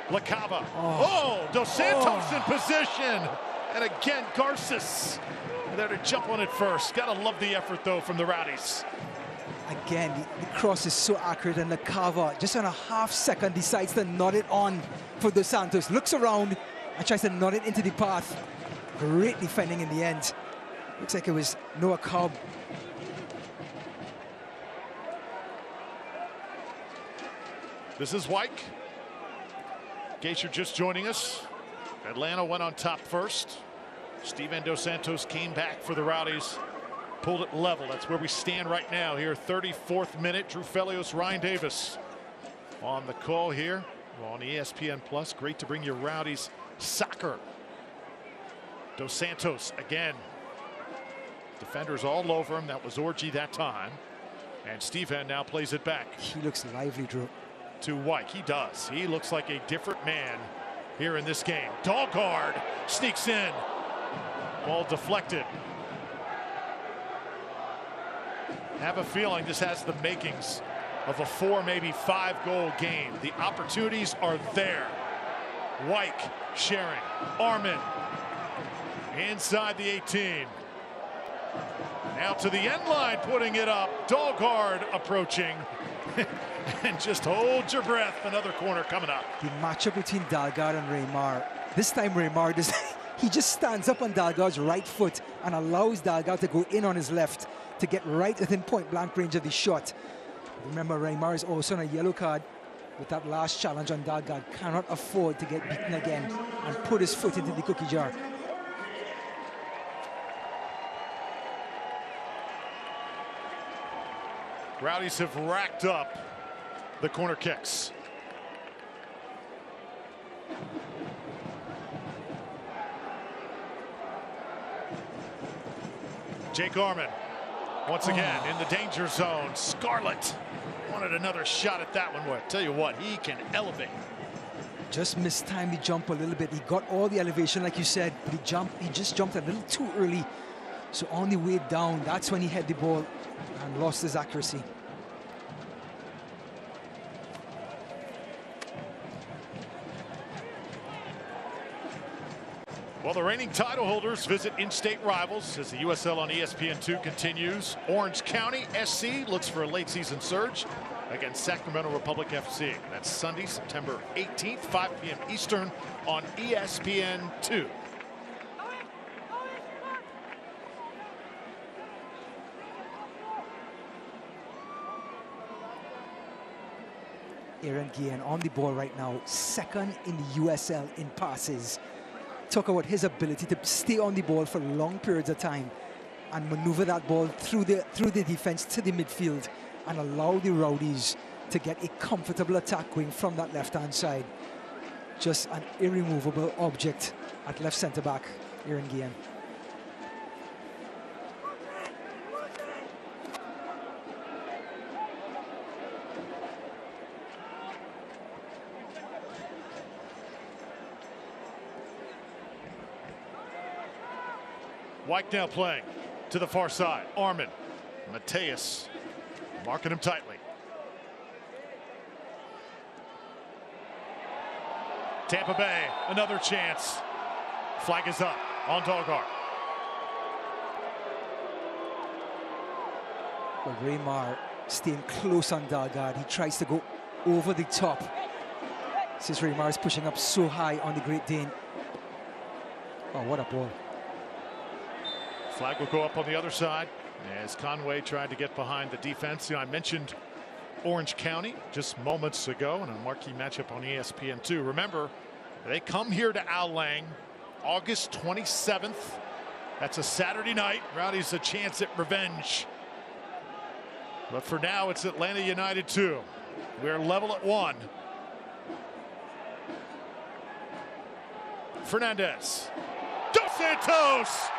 [SPEAKER 1] LaCava. Oh, Dos Santos in position. And again, Garces there to jump on it first. Gotta love the effort, though, from the Rowdies.
[SPEAKER 2] Again, the cross is so accurate, and LaCava, just on a half second, decides to nod it on for Dos Santos. Looks around and tries to nod it into the path. Great defending in the end. Looks like it was Noah Cobb.
[SPEAKER 1] This is Wyke. In case you're just joining us, Atlanta went on top first. Steven Dos Santos came back for the Rowdies, pulled it level. That's where we stand right now here. 34th minute. Drew Felios, Ryan Davis on the call here on ESPN Plus. Great to bring you Rowdies soccer. Dos Santos again. Defenders all over him. That was Orji that time. And Steven now plays it back.
[SPEAKER 2] He looks lively, Drew.
[SPEAKER 1] To Wyke. He does. He looks like a different man here in this game. Dalgard sneaks in. Ball deflected. Have a feeling this has the makings of a 4, maybe 5 goal game. The opportunities are there. Wyke sharing. Armin inside the 18. Now to the end line, putting it up. Dalgard approaching. And just hold your breath. Another corner coming up.
[SPEAKER 2] The matchup between Dalgard and Raymar. This time Raymar, he just stands up on Dalgard's right foot and allows Dalgard to go in on his left to get right within point blank range of the shot. Remember, Raymar is also on a yellow card with that last challenge on Dalgard. Cannot afford to get beaten again and put his foot into the cookie jar.
[SPEAKER 1] Rowdies have racked up the corner kicks. Jake Armin once again in the danger zone. Scarlett wanted another shot at that one. Well, tell you what, he can elevate.
[SPEAKER 2] Just mistimed the jump a little bit. He got all the elevation, like you said, but he just jumped a little too early. So on the way down, that's when he had the ball and lost his accuracy.
[SPEAKER 1] Well, the reigning title holders visit in-state rivals as the USL on ESPN2 continues. Orange County SC looks for a late season surge against Sacramento Republic FC. That's Sunday, September 18th, 5 p.m. Eastern on ESPN2.
[SPEAKER 2] Aaron Guillen on the ball right now, second in the USL in passes. Talk about his ability to stay on the ball for long periods of time and maneuver that ball through the defense to the midfield and allow the Rowdies to get a comfortable attack going from that left-hand side. Just an irremovable object at left centre back, Aaron Guillen.
[SPEAKER 1] Wyke now playing to the far side. Armin, Mateus marking him tightly. Tampa Bay, another chance. Flag is up on Dalgard.
[SPEAKER 2] Well, Raymar staying close on Dalgard. He tries to go over the top. Since Raymar is pushing up so high on the Great Dane. Oh, what a ball.
[SPEAKER 1] Flag will go up on the other side as Conway tried to get behind the defense. You know, I mentioned Orange County just moments ago in a marquee matchup on ESPN2. Remember, they come here to Al Lang August 27th. That's a Saturday night. Rowdies a chance at revenge. But for now, it's Atlanta United 2. We're level at 1. Fernandez. Dos Santos.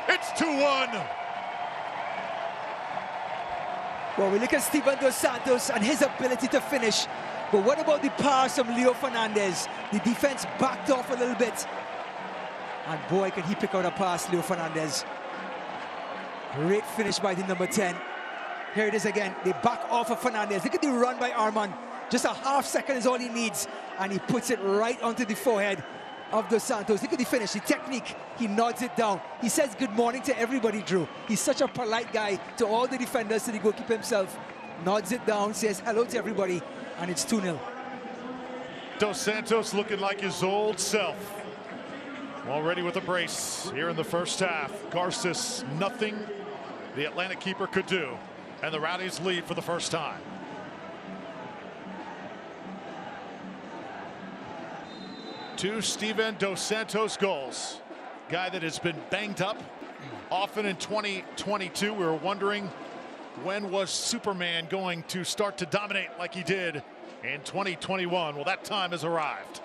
[SPEAKER 1] It's 2-1.
[SPEAKER 2] Well, we look at Steven Dos Santos and his ability to finish. But what about the pass from Leo Fernandez? The defense backed off a little bit. And boy, can he pick out a pass, Leo Fernandez. Great finish by the number 10. Here it is again. They back off of Fernandez. Look at the run by Armand. Just a half second is all he needs. And he puts it right onto the forehead of Dos Santos. Look at the finish, the technique. He nods it down. He says good morning to everybody, Drew. He's such a polite guy to all the defenders, to the goalkeeper himself. Nods it down, says hello to everybody, and it's 2-0.
[SPEAKER 1] Dos Santos looking like his old self. Already with a brace here in the first half. Garces, nothing the Atlanta keeper could do. And the Rowdies lead for the first time. Two Steven Dos Santos goals. Guy that has been banged up often in 2022. We were wondering, when was Superman going to start to dominate like he did in 2021? Well, that time has arrived.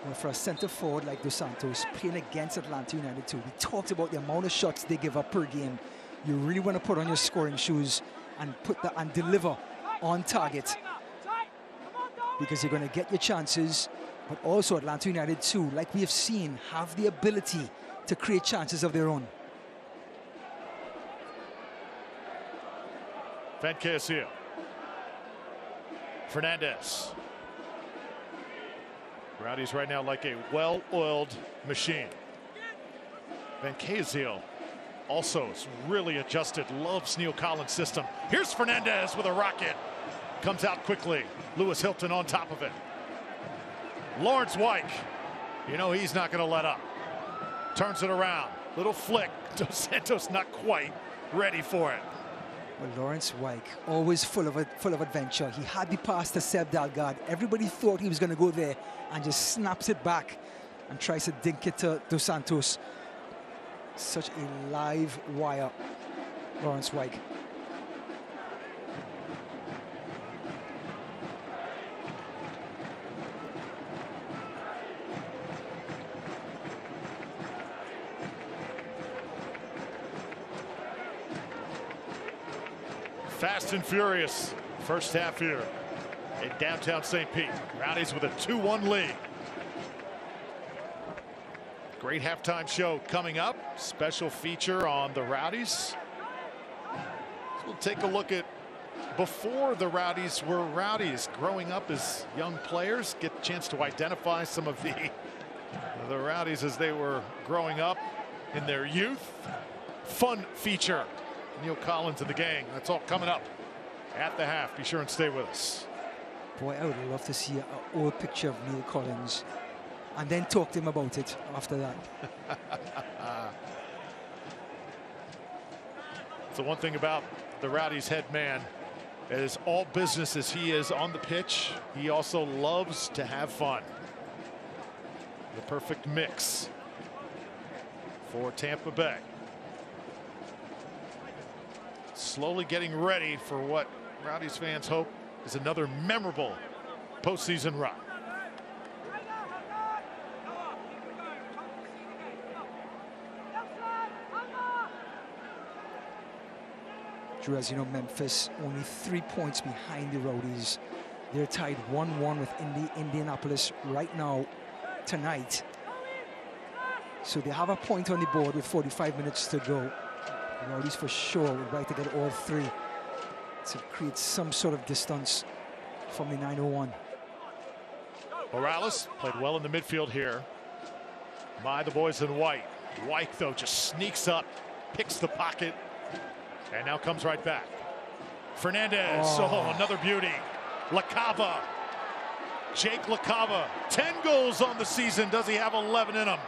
[SPEAKER 2] Well, for a center forward like Dos Santos playing against Atlanta United too, we talked about the amount of shots they give up per game. You really want to put on your scoring shoes and deliver on target, because you're going to get your chances. But also Atlanta United too, like we have seen, have the ability to create chances of their own.
[SPEAKER 1] Van Casio. Fernandez. Rowdies right now like a well-oiled machine. Van Casio also is really adjusted, loves Neil Collins' system. Here's Fernandez with a rocket. Comes out quickly. Lewis Hilton on top of it. Lawrence Wyke, you know he's not going to let up. Turns it around. Little flick. Dos Santos not quite ready for it.
[SPEAKER 2] Well, Lawrence Wyke, always full of adventure. He had the pass to Seb Dalgard. Everybody thought he was going to go there, and just snaps it back and tries to dink it to Dos Santos. Such a live wire, Lawrence Wyke.
[SPEAKER 1] Fast and furious first half here in downtown St. Pete. Rowdies with a 2-1 lead. Great halftime show coming up. Special feature on the Rowdies. So we'll take a look at before the Rowdies were Rowdies, growing up as young players. Get a chance to identify some of the Rowdies as they were growing up in their youth. Fun feature. Neil Collins and the gang. That's all coming up at the half. Be sure and stay with us.
[SPEAKER 2] Boy, I would love to see an old picture of Neil Collins and then talk to him about it after that.
[SPEAKER 1] So one thing about the Rowdies head man is, all business as he is on the pitch, he also loves to have fun. The perfect mix for Tampa Bay. Slowly getting ready for what Rowdies fans hope is another memorable postseason run.
[SPEAKER 2] Drew, as you know, Memphis only 3 points behind the Rowdies. They're tied 1-1 with Indianapolis right now, tonight. So they have a point on the board with 45 minutes to go. The Rowdies for sure would like to get all three to create some sort of distance from the 901.
[SPEAKER 1] Morales played well in the midfield here by the boys in white. Wyke, though, just sneaks up, picks the pocket, and now comes right back. Fernandez, oh, another beauty. LaCava, Jake LaCava, 10 goals on the season. Does he have 11 in him?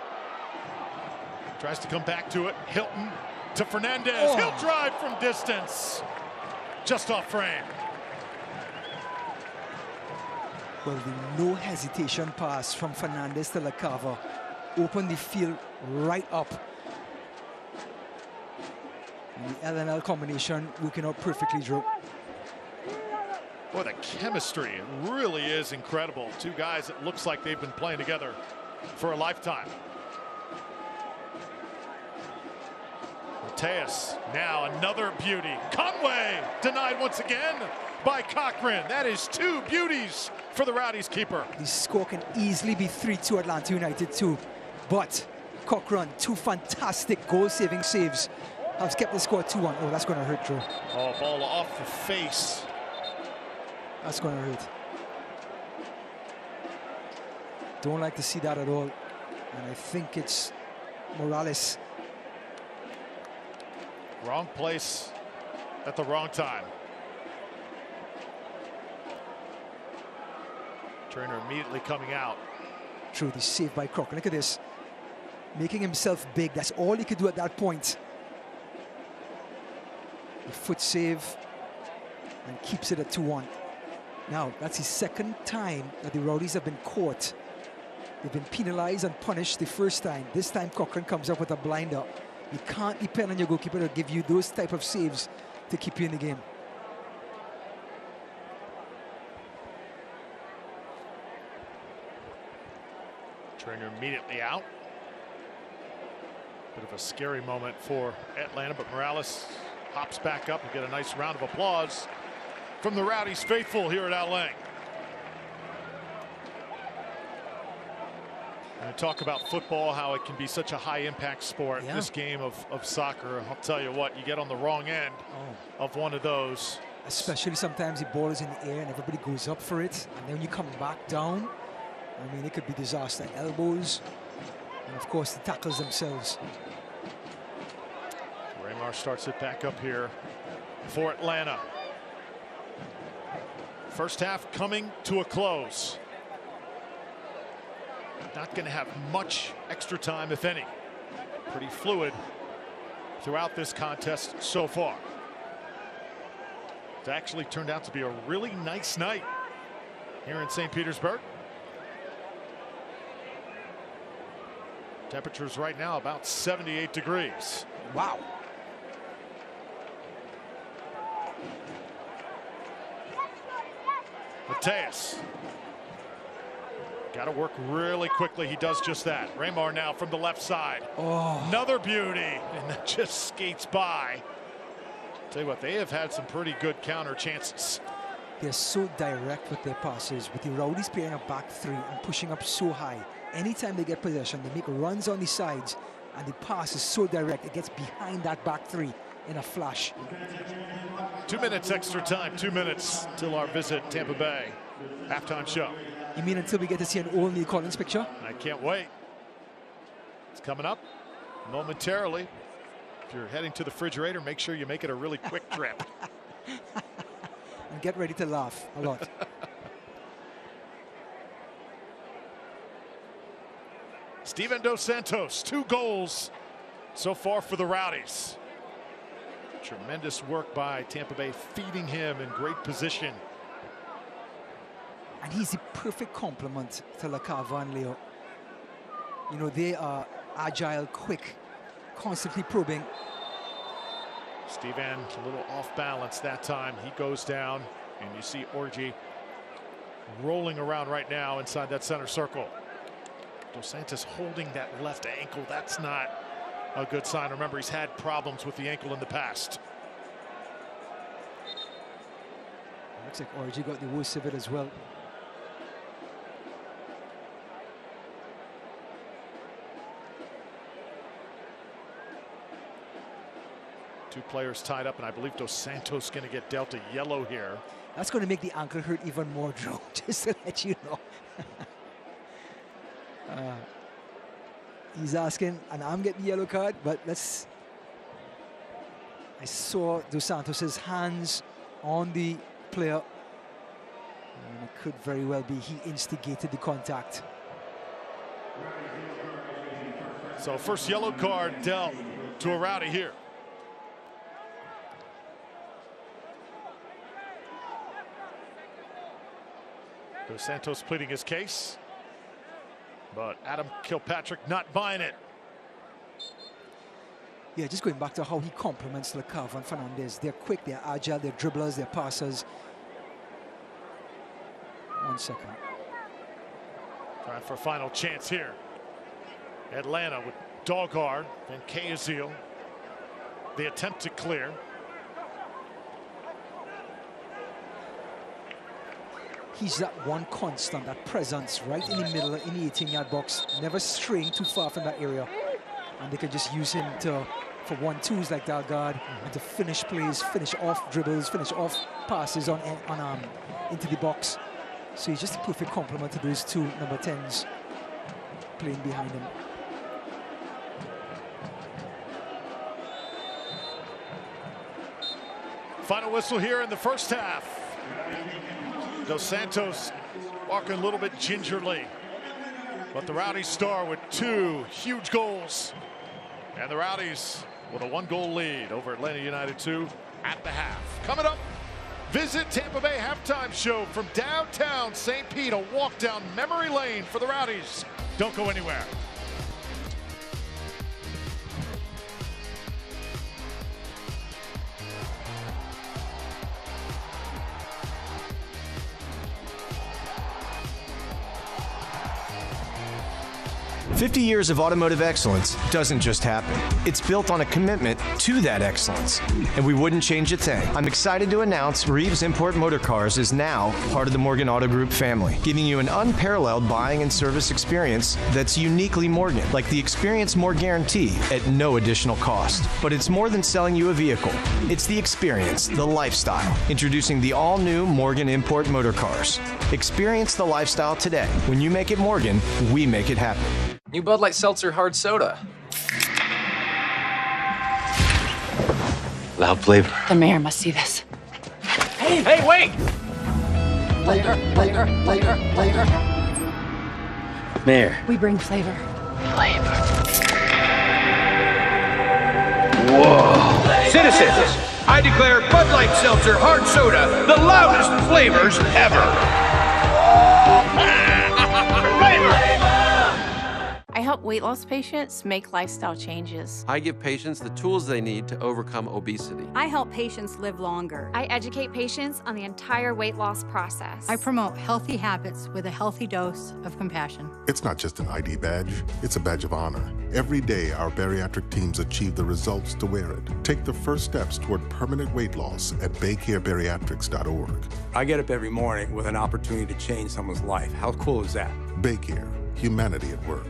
[SPEAKER 1] Tries to come back to it. Hilton to Fernandez. Oh. He'll drive from distance. Just off frame.
[SPEAKER 2] Well, the no hesitation pass from Fernandez to LaCava opened the field right up. And the LNL combination working out perfectly, Drew.
[SPEAKER 1] Boy, the chemistry, it really is incredible. Two guys that looks like they've been playing together for a lifetime. Mateus, now another beauty. Conway denied once again by Cochran. That is two beauties for the Rowdies keeper.
[SPEAKER 2] The score can easily be 3-2 Atlanta United too, but Cochran, two fantastic goal-saving saves, has kept the score 2-1. Oh, that's going to hurt, Drew.
[SPEAKER 1] Oh, ball off the face.
[SPEAKER 2] That's going to hurt. Don't like to see that at all. And I think it's Morales.
[SPEAKER 1] Wrong place at the wrong time. Turner immediately coming out.
[SPEAKER 2] True, the save by Cochran. Look at this. Making himself big. That's all he could do at that point. The foot save and keeps it at 2-1. Now, that's the second time that the Rowdies have been caught. They've been penalized and punished the first time. This time, Cochran comes up with a blinder. You can't depend on your goalkeeper to give you those type of saves to keep you in the game.
[SPEAKER 1] Trainer immediately out. Bit of a scary moment for Atlanta, but Morales hops back up and get a nice round of applause from the Rowdies faithful here at Al Lang. And talk about football, how it can be such a high-impact sport.
[SPEAKER 2] Yeah.
[SPEAKER 1] This game of soccer, I'll tell you what, you get on the wrong end of one of those.
[SPEAKER 2] Especially sometimes the ball is in the air and everybody goes up for it. And then when you come back down, I mean, it could be disaster. Elbows, and of course the tackles themselves.
[SPEAKER 1] Raymar starts it back up here for Atlanta. First half coming to a close. Not going to have much extra time, if any. Pretty fluid throughout this contest so far. It's actually turned out to be a really nice night here in St. Petersburg. Temperatures right now about 78 degrees.
[SPEAKER 2] Wow.
[SPEAKER 1] Mateus. Got to work really quickly. He does just that. Raymar now from the left side.
[SPEAKER 2] Oh.
[SPEAKER 1] Another beauty, and that just skates by. Tell you what, they have had some pretty good counter chances.
[SPEAKER 2] They're so direct with their passes, with the Rowdies playing a back three and pushing up so high. Anytime they get possession, they make runs on the sides, and the pass is so direct, it gets behind that back three in a flash.
[SPEAKER 1] 2 minutes extra time, 2 minutes till our visit Tampa Bay halftime show.
[SPEAKER 2] You mean until we get to see an old Neil Collins picture?
[SPEAKER 1] I can't wait. It's coming up momentarily. If you're heading to the refrigerator, make sure you make it a really quick trip.
[SPEAKER 2] And get ready to laugh a lot.
[SPEAKER 1] Steven Dos Santos, 2 goals so far for the Rowdies. Tremendous work by Tampa Bay, feeding him in great position.
[SPEAKER 2] And he's the perfect complement to Lacava and Leo. You know, they are agile, quick, constantly probing.
[SPEAKER 1] Steven a little off balance that time. He goes down, and you see Orji rolling around right now inside that center circle. Dos Santos holding that left ankle. That's not a good sign. Remember, he's had problems with the ankle in the past.
[SPEAKER 2] Looks like Orji got the worst of it as well.
[SPEAKER 1] Two players tied up, and I believe Dos Santos going to get dealt a yellow here.
[SPEAKER 2] That's going to make the ankle hurt even more, Drew, just to let you know. He's asking, and I'm getting the yellow card, but let's... I saw Dos Santos's hands on the player, and it could very well be he instigated the contact.
[SPEAKER 1] So first yellow card dealt to a Rowdy here. Dos Santos pleading his case, but Adam Kilpatrick not buying it.
[SPEAKER 2] Yeah, just going back to how he complements Lacava and Fernandez. They're quick, they're agile, they're dribblers, they're passers. 1 second.
[SPEAKER 1] Trying for a final chance here. Atlanta with Dogard, then Kazil. The attempt to clear.
[SPEAKER 2] He's that one constant, that presence right in the middle, in the 18-yard box, never straying too far from that area. And they can just use him for 1-2s like Dogard, and to finish plays, finish off dribbles, finish off passes into the box. So he's just a perfect complement to those two number 10s playing behind him.
[SPEAKER 1] Final whistle here in the first half. Dos Santos walking a little bit gingerly, but the Rowdies star with 2 huge goals, and the Rowdies with a 1-goal lead over Atlanta United 2 at the half. Coming up, visit Tampa Bay halftime show from downtown St. Pete, a walk down memory lane for the Rowdies. Don't go anywhere.
[SPEAKER 11] "50 years of automotive excellence doesn't just happen. It's built on a commitment to that excellence, and we wouldn't change a thing." I'm excited to announce Reeves Import Motor Cars is now part of the Morgan Auto Group family, giving you an unparalleled buying and service experience that's uniquely Morgan, like the Experience More guarantee at no additional cost. But it's more than selling you a vehicle. It's the experience, the lifestyle. Introducing the all-new Morgan Import Motor Cars. Experience the lifestyle today. When you make it Morgan, we make it happen.
[SPEAKER 8] New Bud Light Seltzer Hard Soda.
[SPEAKER 12] Loud flavor.
[SPEAKER 13] The mayor must see this.
[SPEAKER 8] Hey, wait!
[SPEAKER 13] Flavor.
[SPEAKER 12] Mayor.
[SPEAKER 13] We bring flavor.
[SPEAKER 12] Whoa.
[SPEAKER 14] Citizens, I declare Bud Light Seltzer Hard Soda the loudest flavors ever.
[SPEAKER 5] I help weight loss patients make lifestyle changes.
[SPEAKER 15] I give patients the tools they need to overcome obesity.
[SPEAKER 16] I help patients live longer.
[SPEAKER 17] I educate patients on the entire weight loss process.
[SPEAKER 16] I promote healthy habits with a healthy dose of compassion.
[SPEAKER 9] It's not just an ID badge, it's a badge of honor. Every day, our bariatric teams achieve the results to wear it. Take the first steps toward permanent weight loss at baycarebariatrics.org.
[SPEAKER 10] I get up every morning with an opportunity to change someone's life. How cool is that?
[SPEAKER 9] Baycare, humanity at work.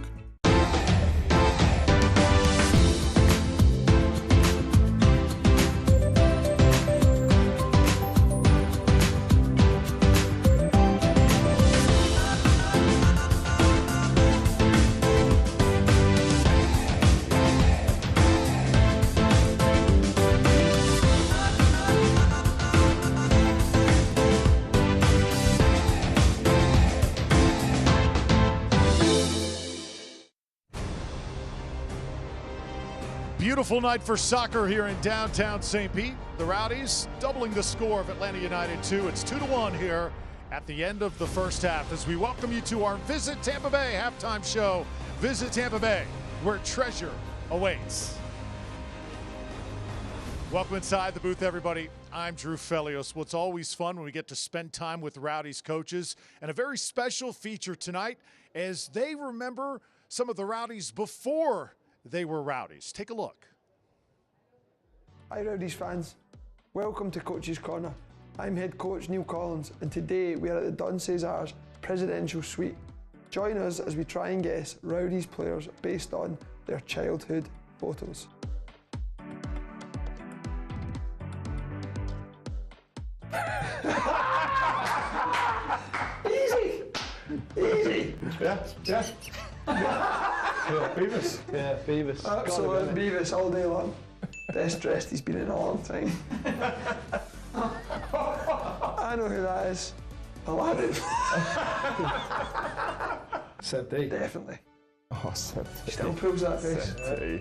[SPEAKER 1] Beautiful night for soccer here in downtown St. Pete. The Rowdies doubling the score of Atlanta United 2. It's 2-1 here at the end of the first half as we welcome you to our Visit Tampa Bay halftime show. Visit Tampa Bay, where treasure awaits. Welcome inside the booth, everybody. I'm Drew Felios. Well, it's always fun when we get to spend time with Rowdies coaches, and a very special feature tonight as they remember some of the Rowdies before they were Rowdies. Take a look.
[SPEAKER 18] Hi Rowdies fans, welcome to Coach's Corner. I'm head coach Neil Collins, and today we are at the Don Cesar's Presidential Suite. Join us as we try and guess Rowdies players based on their childhood photos. Easy! Yeah.
[SPEAKER 19] Beavis. Yeah, Beavis.
[SPEAKER 18] Absolute Beavis all day long. Best dressed he's been in a long time. I know who that is. Aladdin.
[SPEAKER 19] Seb D.
[SPEAKER 18] Definitely.
[SPEAKER 19] Oh, Seb D.
[SPEAKER 18] Still proves that face.
[SPEAKER 19] Seb D.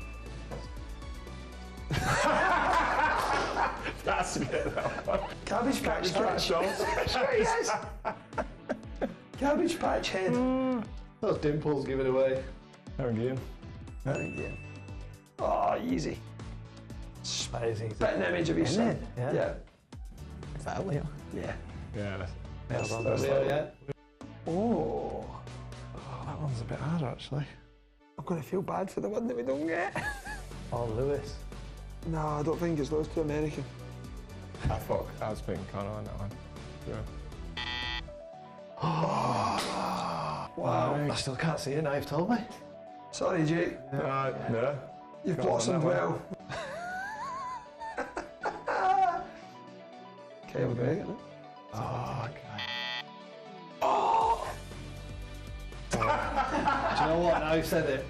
[SPEAKER 19] That's it, that one.
[SPEAKER 18] Cabbage Patch Yes. Cabbage Patch Head.
[SPEAKER 19] Those dimples give it away. Aaron Game.
[SPEAKER 18] Oh, easy.
[SPEAKER 19] Spicy.
[SPEAKER 18] Bit an image of his son.
[SPEAKER 19] Yeah.
[SPEAKER 18] Is that Leo? Yeah.
[SPEAKER 19] Yeah,
[SPEAKER 18] that's
[SPEAKER 19] Leo, yeah.
[SPEAKER 18] Oh,
[SPEAKER 19] that one's a bit hard, actually.
[SPEAKER 18] I'm going to feel bad for the one that we don't get.
[SPEAKER 19] Oh, Lewis.
[SPEAKER 18] No, I don't think it's those two American.
[SPEAKER 19] I thought I was picking Connor on that one.
[SPEAKER 18] Wow.
[SPEAKER 19] I still can't see it now, you've told me.
[SPEAKER 18] Sorry, Jake.
[SPEAKER 19] No.
[SPEAKER 18] You've blossomed well. Kyle Gregg, isn't it?
[SPEAKER 19] Oh, okay.
[SPEAKER 18] Oh!
[SPEAKER 19] Do you know what? Now you've said it.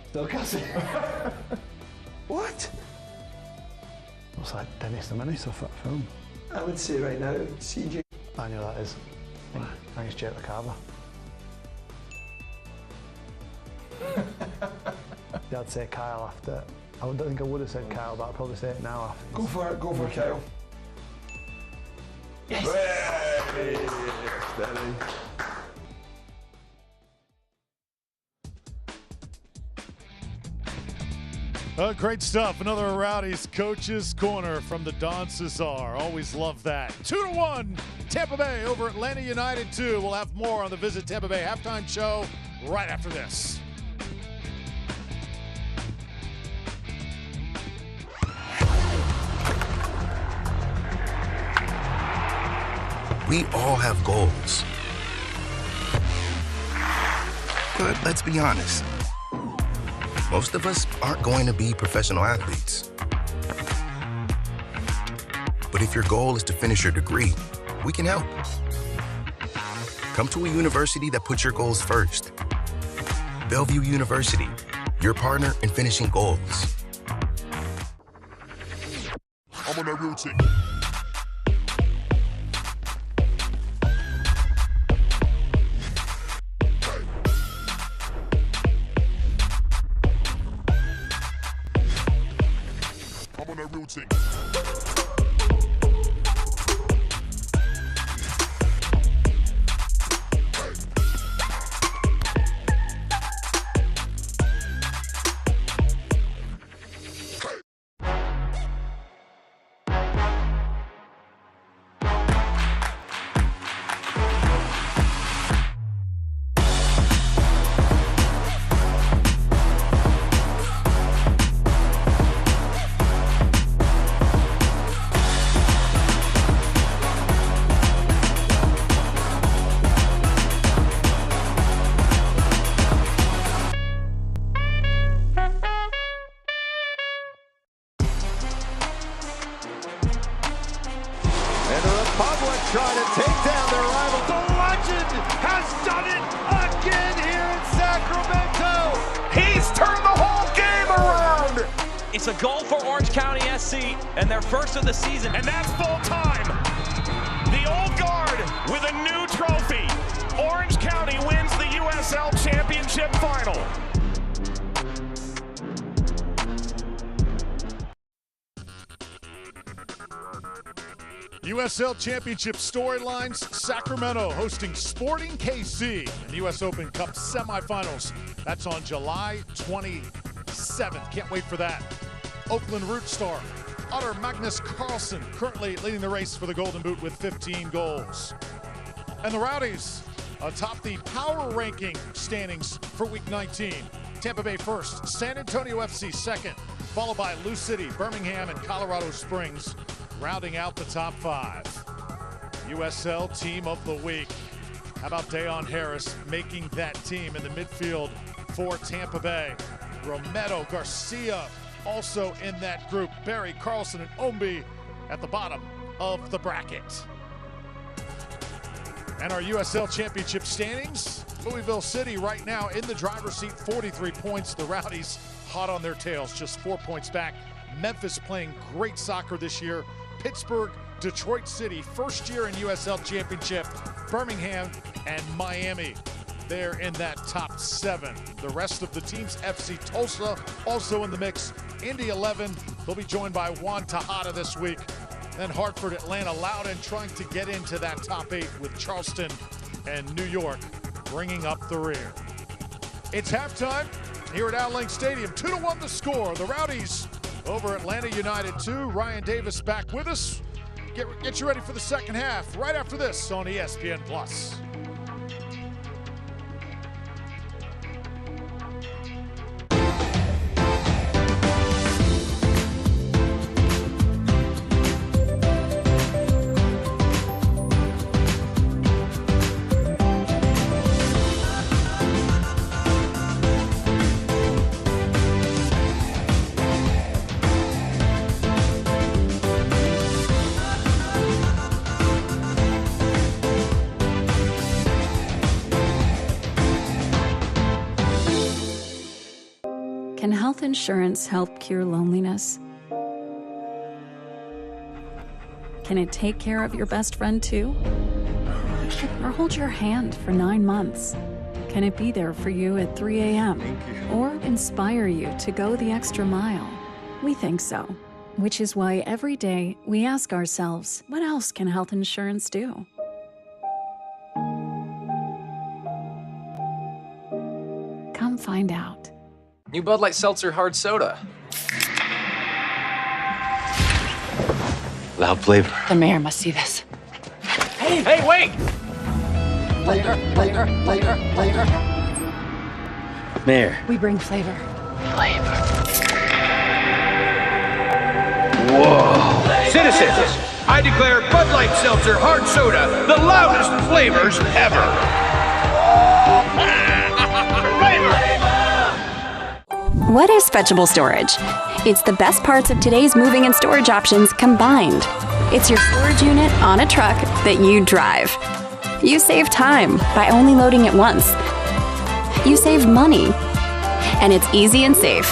[SPEAKER 19] Still can't see it.
[SPEAKER 18] What?
[SPEAKER 19] Looks like Dennis the Menace off that film.
[SPEAKER 18] I would say right now, CJ.
[SPEAKER 19] I know that is. I think it's Jake the Carver. Obviously, I'd say Kyle after. I don't think I would have said Kyle, but I'd probably say it now after.
[SPEAKER 18] Go for it, go for Kyle.
[SPEAKER 19] Yes!
[SPEAKER 18] Hey.
[SPEAKER 1] Great stuff. Another Rowdies Coach's Corner from the Don Cesar. Always love that. 2-1 Tampa Bay over Atlanta United 2. We'll have more on the Visit Tampa Bay halftime show right after this.
[SPEAKER 20] We all have goals. But let's be honest. Most of us aren't going to be professional athletes. But if your goal is to finish your degree, we can help. Come to a university that puts your goals first. Bellevue University, your partner in finishing goals.
[SPEAKER 9] I'm on that routine. Routine.
[SPEAKER 1] Trying to take down their rival. The legend has done it again here in Sacramento.
[SPEAKER 14] He's turned the whole game around. It's a goal for Orange County SC and their first of the season. And that's full time. The old guard with a new trophy. Orange County wins the USL Championship final.
[SPEAKER 1] USL Championship storylines, Sacramento hosting Sporting KC in the US Open Cup semifinals. That's on July 27th. Can't wait for that. Oakland Root star Utter Magnus Carlsen currently leading the race for the Golden Boot with 15 goals. And the Rowdies atop the power ranking standings for Week 19. Tampa Bay first, San Antonio FC second, followed by Lou City, Birmingham, and Colorado Springs, rounding out the top 5. USL Team of the Week. How about Dayon Harris making that team in the midfield for Tampa Bay? Romero Garcia also in that group. Barry, Carlson, and Ombi at the bottom of the bracket. And our USL Championship standings, Louisville City right now in the driver's seat, 43 points. The Rowdies hot on their tails, just 4 points back. Memphis playing great soccer this year. Pittsburgh, Detroit City, first year in USL Championship. Birmingham and Miami, they're in that top 7. The rest of the teams, FC Tulsa also in the mix. Indy 11, they'll be joined by Juan Tejada this week. Then Hartford, Atlanta, Loudoun trying to get into that top 8 with Charleston and New York bringing up the rear. It's halftime here at Al Lang Stadium. 2-1 the score. The Rowdies over Atlanta United 2. Ryan Davis back with us. Get you ready for the second half right after this on ESPN+.
[SPEAKER 21] Can health insurance help cure loneliness? Can it take care of your best friend too? Or hold your hand for 9 months? Can it be there for you at 3 a.m. or inspire you to go the extra mile? We think so, which is why every day we ask ourselves, what else can health insurance do? Come find out.
[SPEAKER 8] New Bud Light Seltzer Hard Soda.
[SPEAKER 12] Loud flavor.
[SPEAKER 13] The mayor must see this.
[SPEAKER 8] Hey, wait!
[SPEAKER 13] Flavor, flavor, flavor, flavor.
[SPEAKER 12] Mayor.
[SPEAKER 13] We bring flavor.
[SPEAKER 12] Flavor. Whoa.
[SPEAKER 3] Citizens, I declare Bud Light Seltzer Hard Soda the loudest flavors ever.
[SPEAKER 21] What is fetchable storage? It's the best parts of today's moving and storage options combined. It's your storage unit on a truck that you drive. You save time by only loading it once. You save money, and it's easy and safe.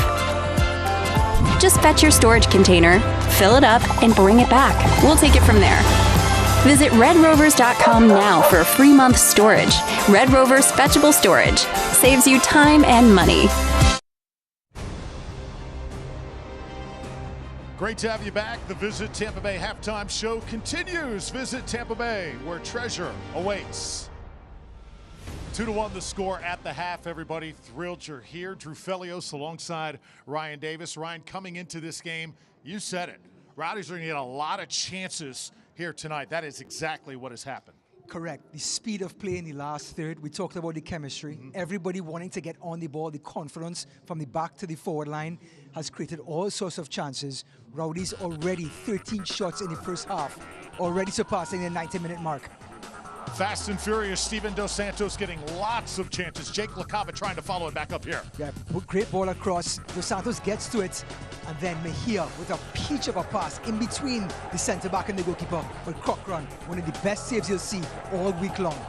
[SPEAKER 21] Just fetch your storage container, fill it up, and bring it back. We'll take it from there. Visit redrovers.com now for a free month storage. Red Rovers Fetchable Storage saves you time and money.
[SPEAKER 1] Great to have you back. The Visit Tampa Bay halftime show continues. Visit Tampa Bay, where treasure awaits. 2-1 the score at the half. Everybody thrilled you're here. Drew Felios alongside Ryan Davis. Ryan, coming into this game, you said it. Rowdies are going to get a lot of chances here tonight. That is exactly what has happened.
[SPEAKER 2] Correct. The speed of play in the last third. We talked about the chemistry. Everybody wanting to get on the ball. The confidence from the back to the forward line has created all sorts of chances. Rowdies already 13 shots in the first half, already surpassing the 90-minute mark.
[SPEAKER 1] Fast and furious, Steven Dos Santos getting lots of chances. Jake LaCava trying to follow it back up here.
[SPEAKER 2] Yeah, great ball across. Dos Santos gets to it, and then Mejia with a peach of a pass in between the centre-back and the goalkeeper. But Cochran, one of the best saves you'll see all week long.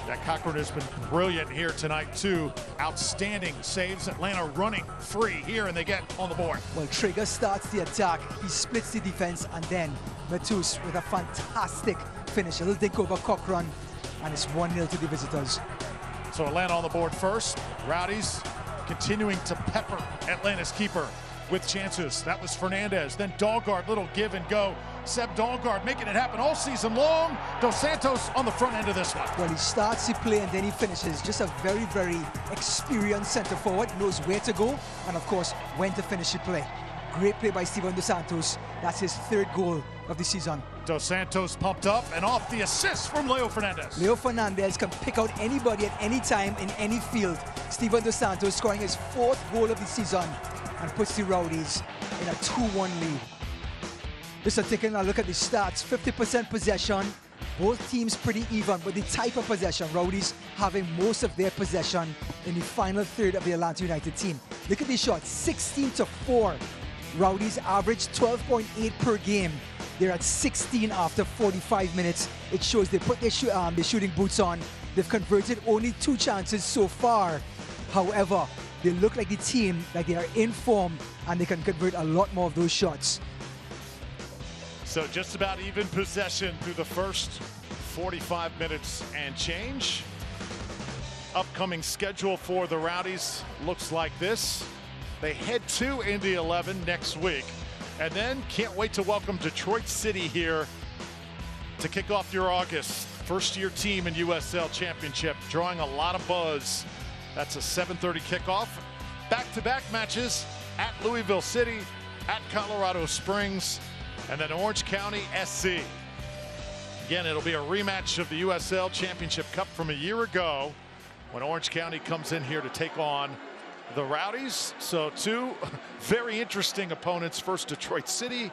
[SPEAKER 1] That Cochran has been brilliant here tonight, too. Outstanding saves. Atlanta running free here, and they get on the board.
[SPEAKER 2] Well, Trigger starts the attack. He splits the defense, and then Matus with a fantastic finish. A little dink over Cochran, and it's 1-0 to the visitors.
[SPEAKER 1] So Atlanta on the board first. Rowdies continuing to pepper Atlanta's keeper with chances. That was Fernandez. Then Dahlgaard, little give and go. Seb Dahlgaard making it happen all season long. Dos Santos on the front end of this one.
[SPEAKER 2] Well, he starts the play and then he finishes. Just a very, very experienced center forward. Knows where to go and, of course, when to finish the play. Great play by Steven Dos Santos. That's his third goal of the season.
[SPEAKER 1] Dos Santos pumped up and off the assist from Leo Fernandez.
[SPEAKER 2] Leo Fernandez can pick out anybody at any time in any field. Steven Dos Santos scoring his fourth goal of the season and puts the Rowdies in a 2-1 lead. Just taking a look at the stats, 50% possession. Both teams pretty even, but the type of possession, Rowdies having most of their possession in the final third of the Atlanta United team. Look at these shots, 16-4. Rowdies average 12.8 per game. They're at 16 after 45 minutes. It shows they put their shooting boots on. They've converted only 2 chances so far. However, they look like the team, like they are in form, and they can convert a lot more of those shots.
[SPEAKER 1] So just about even possession through the first 45 minutes and change. Upcoming schedule for the Rowdies looks like this. They head to Indy 11 next week. And then can't wait to welcome Detroit City here to kick off your August. First-year team in USL Championship, drawing a lot of buzz. That's a 7:30 kickoff. Back-to-back matches at Louisville City, at Colorado Springs, and then Orange County SC. Again, it'll be a rematch of the USL Championship Cup from a year ago when Orange County comes in here to take on the Rowdies. So 2 very interesting opponents. First Detroit City,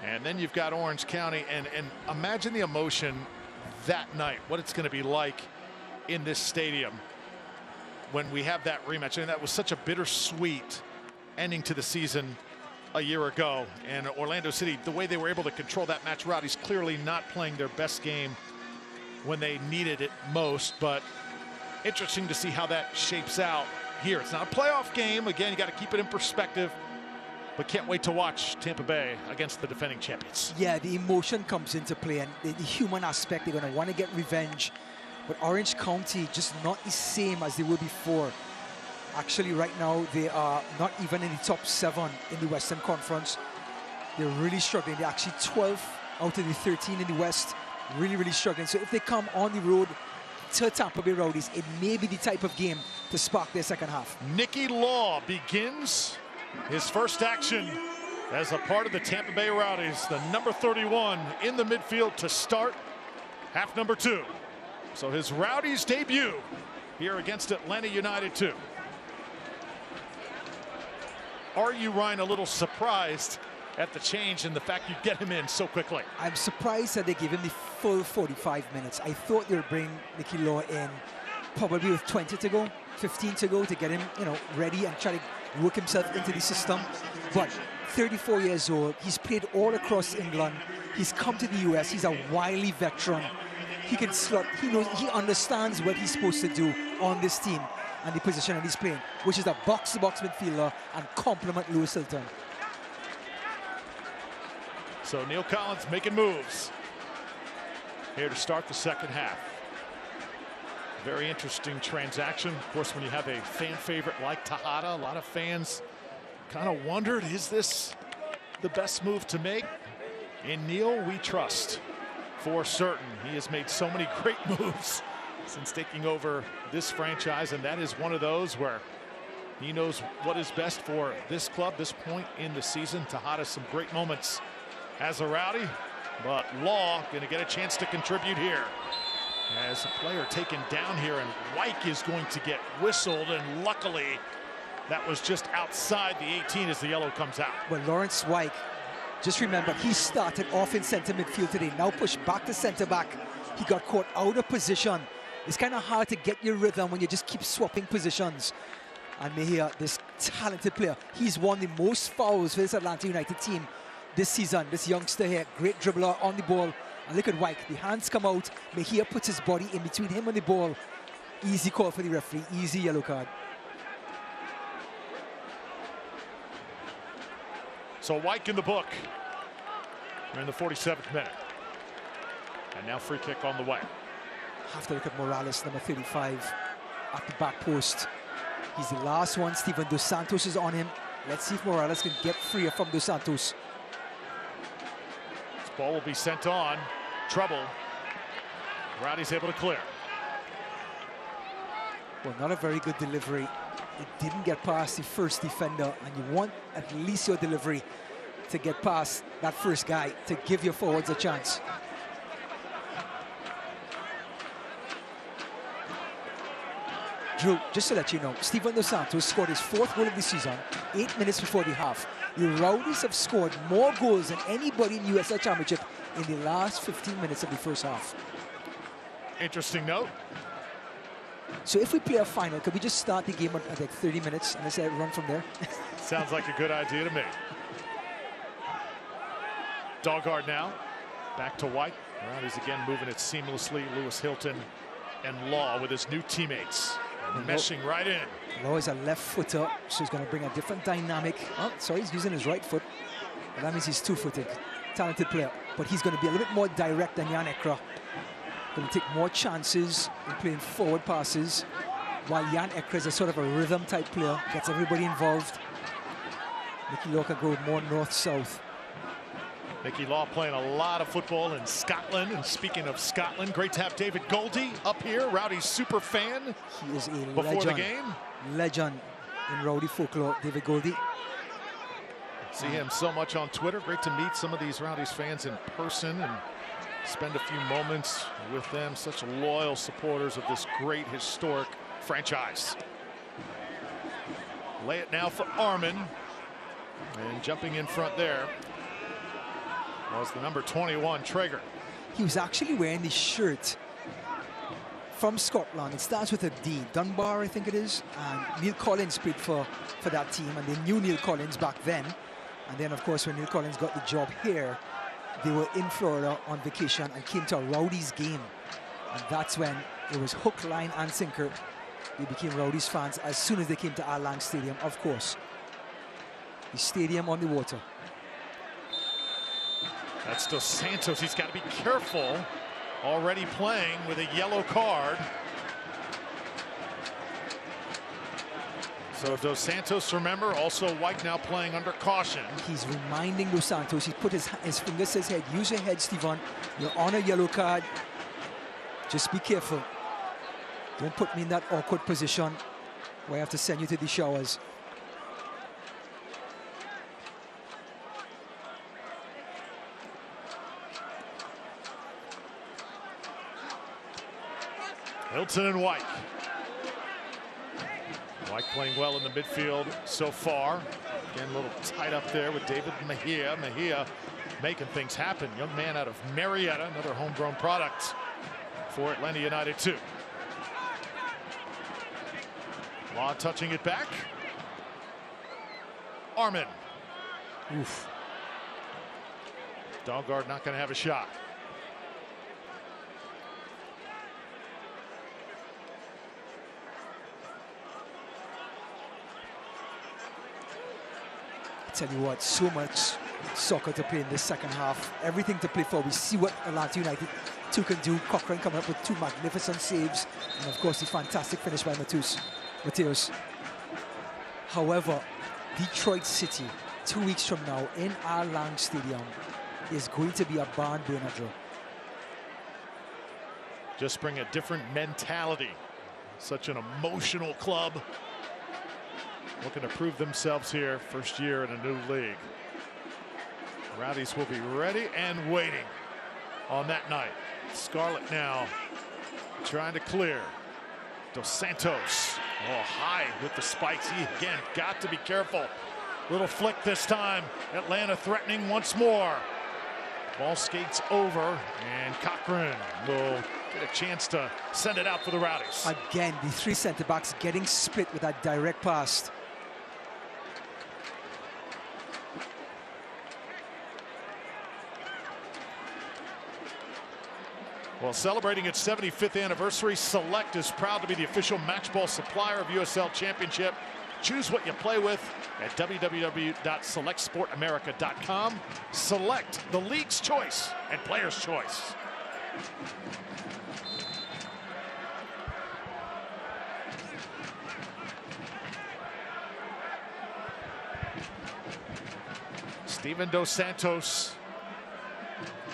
[SPEAKER 1] and then you've got Orange County. And imagine the emotion that night, what it's going to be like in this stadium when we have that rematch. And that was such a bittersweet ending to the season a year ago. And Orlando City, the way they were able to control that match, Rowdies clearly not playing their best game when they needed it most. But interesting to see how that shapes out here. It's not a playoff game. Again, you got to keep it in perspective. But can't wait to watch Tampa Bay against the defending champions.
[SPEAKER 2] Yeah, the emotion comes into play, and the human aspect. They're going to want to get revenge. But Orange County just not the same as they were before. Actually, right now, they are not even in the top 7 in the Western Conference. They're really struggling. They're actually 12th out of the 13 in the West. Really, really struggling. So if they come on the road to Tampa Bay Rowdies, it may be the type of game to spark their second half.
[SPEAKER 1] Nicky Law begins his first action as a part of the Tampa Bay Rowdies, the number 31 in the midfield to start half number 2. So his Rowdies debut here against Atlanta United 2. Are you, Ryan, a little surprised at the change and the fact you get him in so quickly?
[SPEAKER 2] I'm surprised that they gave him the full 45 minutes. I thought they would bring Nicky Law in probably with 20 to go, 15 to go to get him, ready and try to work himself into the system. But 34 years old, he's played all across England. He's come to the US. He's a wily veteran. He can slot. He knows. He understands what he's supposed to do on this team and the position that he's playing, which is a box-to-box midfielder and complement Lewis Hilton.
[SPEAKER 1] So Neil Collins making moves here to start the second half. Very interesting transaction. Of course, when you have a fan favorite like Tejada, a lot of fans kind of wondered, is this the best move to make? In Neil, we trust for certain. He has made so many great moves since taking over this franchise, and that is one of those where he knows what is best for this club, this point in the season. Tejada, some great moments as a Rowdy, but Law going to get a chance to contribute here. As a player taken down here, and Wyke is going to get whistled, and luckily that was just outside the 18 as the yellow comes out.
[SPEAKER 2] Well, Lawrence Wyke, just remember, he started off in center midfield today, now pushed back to center back. He got caught out of position. It's kind of hard to get your rhythm when you just keep swapping positions. And Mejia, this talented player, he's won the most fouls for this Atlanta United team this season. This youngster here, great dribbler on the ball. And look at Wyke, the hands come out. Mejia puts his body in between him and the ball. Easy call for the referee, easy yellow card.
[SPEAKER 1] So Wyke in the book. We're in the 47th minute. And now free kick on the way.
[SPEAKER 2] Have to look at Morales, number 35, at the back post. He's the last one. Steven Dos Santos is on him. Let's see if Morales can get free from Dos Santos.
[SPEAKER 1] This ball will be sent on. Trouble. Rowdy's able to clear.
[SPEAKER 2] Well, not a very good delivery. It didn't get past the first defender, and you want at least your delivery to get past that first guy to give your forwards a chance. Drew, just so that you know, Steven Dos Santos scored his 4th goal of the season 8 minutes before the half. The Rowdies have scored more goals than anybody in the USL Championship in the last 15 minutes of the first half.
[SPEAKER 1] Interesting note.
[SPEAKER 2] So if we play a final, could we just start the game at like 30 minutes and let's run from there?
[SPEAKER 1] Sounds like a good idea to me. Dogard now. Back to White. Rowdyes again moving it seamlessly. Lewis Hilton and Law with his new teammates. Meshing right in.
[SPEAKER 2] Law is a left footer, so he's going to bring a different dynamic. Oh, sorry, he's using his right foot. But that means he's two-footed. Talented player. But he's going to be a little bit more direct than Jan Ekra. Going to take more chances in playing forward passes, while Jan Ekra is a sort of a rhythm type player, gets everybody involved. Nicky Law can go more north-south.
[SPEAKER 1] Nicky Law playing a lot of football in Scotland. And speaking of Scotland, great to have David Goldie up here, Rowdy's super fan.
[SPEAKER 2] He is a
[SPEAKER 1] before
[SPEAKER 2] legend.
[SPEAKER 1] The game.
[SPEAKER 2] Legend in Rowdy folklore, David Goldie.
[SPEAKER 1] See him so much on Twitter. Great to meet some of these Rowdy's fans in person and spend a few moments with them. Such loyal supporters of this great historic franchise. Lay it now for Armin. And jumping in front there was the number 21, Traeger.
[SPEAKER 2] He was actually wearing the shirt from Scotland. It starts with a D. Dunbar, I think it is. And Neil Collins played for that team, and they knew Neil Collins back then. And then, of course, when Neil Collins got the job here, they were in Florida on vacation and came to a Rowdies game. And that's when it was hook, line, and sinker. They became Rowdies fans as soon as they came to Al Lang Stadium, of course. The stadium on the water.
[SPEAKER 1] That's Dos Santos. He's got to be careful already playing with a yellow card. So Dos Santos, remember, also White now playing under caution.
[SPEAKER 2] He's reminding Dos Santos, he put his fingers to his head. Use your head, Steven. You're on a yellow card. Just be careful. Don't put me in that awkward position where I have to send you to the showers.
[SPEAKER 1] Hilton and White. White playing well in the midfield so far. Again, a little tight up there with David Mejia. Mejia making things happen. Young man out of Marietta, another homegrown product for Atlanta United too. Law touching it back. Armin.
[SPEAKER 2] Oof.
[SPEAKER 1] Dahlgaard not going to have a shot.
[SPEAKER 2] Tell you what, so much soccer to play in this second half. Everything to play for. We see what Atlanta United 2 can do. Cochran coming up with 2 magnificent saves. And of course, the fantastic finish by Mateus. However, Detroit City, 2 weeks from now, in our Lang Stadium, is going to be a barn burner draw.
[SPEAKER 1] Just bring a different mentality. Such an emotional club. Looking to prove themselves here, first year in a new league. Rowdies will be ready and waiting on that night. Scarlett now trying to clear. Dos Santos, high with the spikes. He again got to be careful. Little flick this time. Atlanta threatening once more. Ball skates over, and Cochran will get a chance to send it out for the Rowdies.
[SPEAKER 2] Again, the 3 center-backs getting split with that direct pass.
[SPEAKER 1] Well, celebrating its 75th anniversary, Select is proud to be the official match ball supplier of USL Championship. Choose what you play with at www.selectsportamerica.com. Select, the league's choice and player's choice. Steven Dos Santos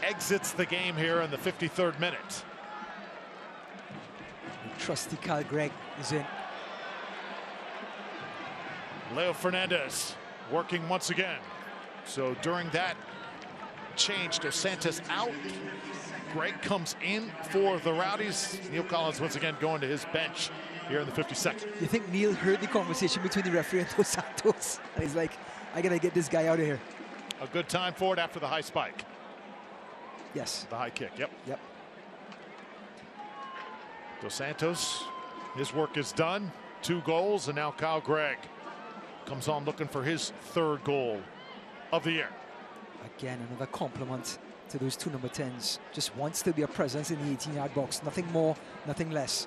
[SPEAKER 1] exits the game here in the 53rd minute.
[SPEAKER 2] Trusty Kyle Gregg is in.
[SPEAKER 1] Leo Fernandez working once again. So during that change, Dos Santos out. Gregg comes in for the Rowdies. Neil Collins once again going to his bench here in the 52nd.
[SPEAKER 2] You think Neil heard the conversation between the referee and Dos Santos? And he's like, I gotta get this guy out of here.
[SPEAKER 1] A good time for it after the high spike.
[SPEAKER 2] Yes.
[SPEAKER 1] The high kick, yep.
[SPEAKER 2] Yep.
[SPEAKER 1] Dos Santos, his work is done. 2 goals, and now Kyle Gregg comes on looking for his 3rd goal of the year.
[SPEAKER 2] Again, another compliment to those 2 number 10s. Just wants to be a presence in the 18-yard box. Nothing more, nothing less.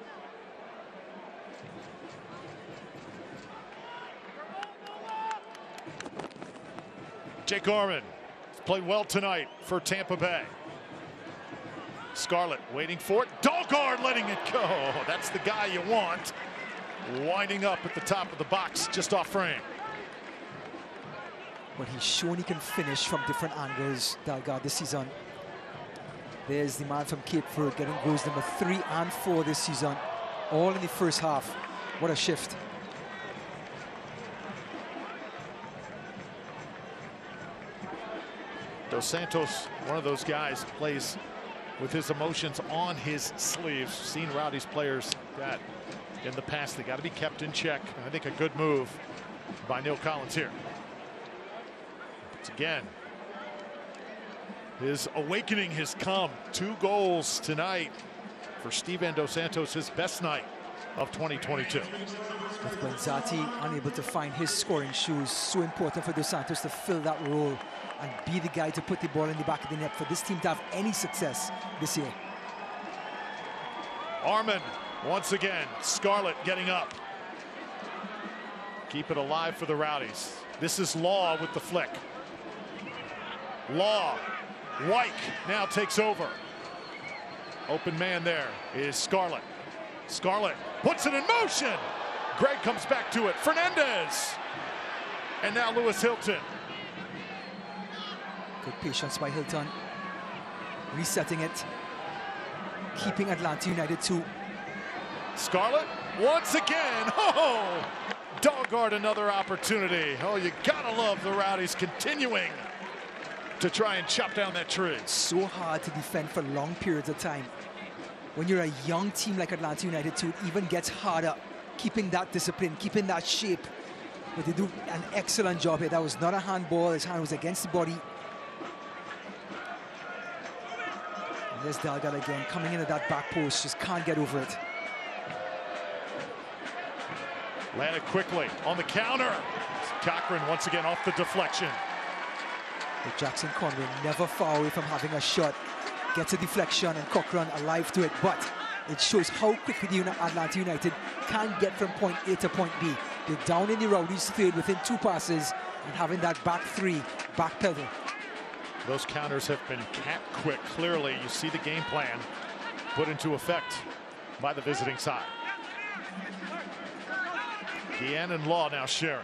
[SPEAKER 1] Jake Orman played well tonight for Tampa Bay. Scarlett waiting for it. Dahlgaard letting it go. That's the guy you want. Winding up at the top of the box, just off frame.
[SPEAKER 2] But he's shown he can finish from different angles, Dahlgaard, this season. There's the man from Cape Verde getting goals number 3 and 4 this season, all in the first half. What a shift.
[SPEAKER 1] Dos Santos, one of those guys, plays with his emotions on his sleeves. Seen Rowdies players that in the past. They got to be kept in check. And I think a good move by Neil Collins here. But again, his awakening has come. 2 goals tonight for Steven Dos Santos, his best night of 2022.
[SPEAKER 2] With Benzati unable to find his scoring shoes, so important for Dos Santos to fill that role and be the guy to put the ball in the back of the net for this team to have any success this year.
[SPEAKER 1] Armin once again. Scarlett getting up. Keep it alive for the Rowdies. This is Law with the flick. Law. White now takes over. Open man there is Scarlett. Scarlett puts it in motion. Greg comes back to it. Fernandez. And now Lewis Hilton.
[SPEAKER 2] Good patience by Hilton. Resetting it. Keeping Atlanta United 2.
[SPEAKER 1] Scarlett once again. Oh, Dogguard another opportunity. Oh, you gotta love the Rowdies continuing to try and chop down that tree.
[SPEAKER 2] So hard to defend for long periods of time. When you're a young team like Atlanta United 2, it even gets harder keeping that discipline, keeping that shape. But they do an excellent job here. That was not a handball. His hand was against the body. And there's Dalgard again, coming into that back post, just can't get over it.
[SPEAKER 1] Landed quickly on the counter. Cochran once again off the deflection.
[SPEAKER 2] But Jackson Conway never far away from having a shot. Gets a deflection and Cochran alive to it, but it shows how quickly Atlanta United can get from point A to point B. They're down in the Rowdies' third within 2 passes and having that back 3 back pedal.
[SPEAKER 1] Those counters have been cat quick. Clearly, you see the game plan put into effect by the visiting side. Guillen and Law now sharing.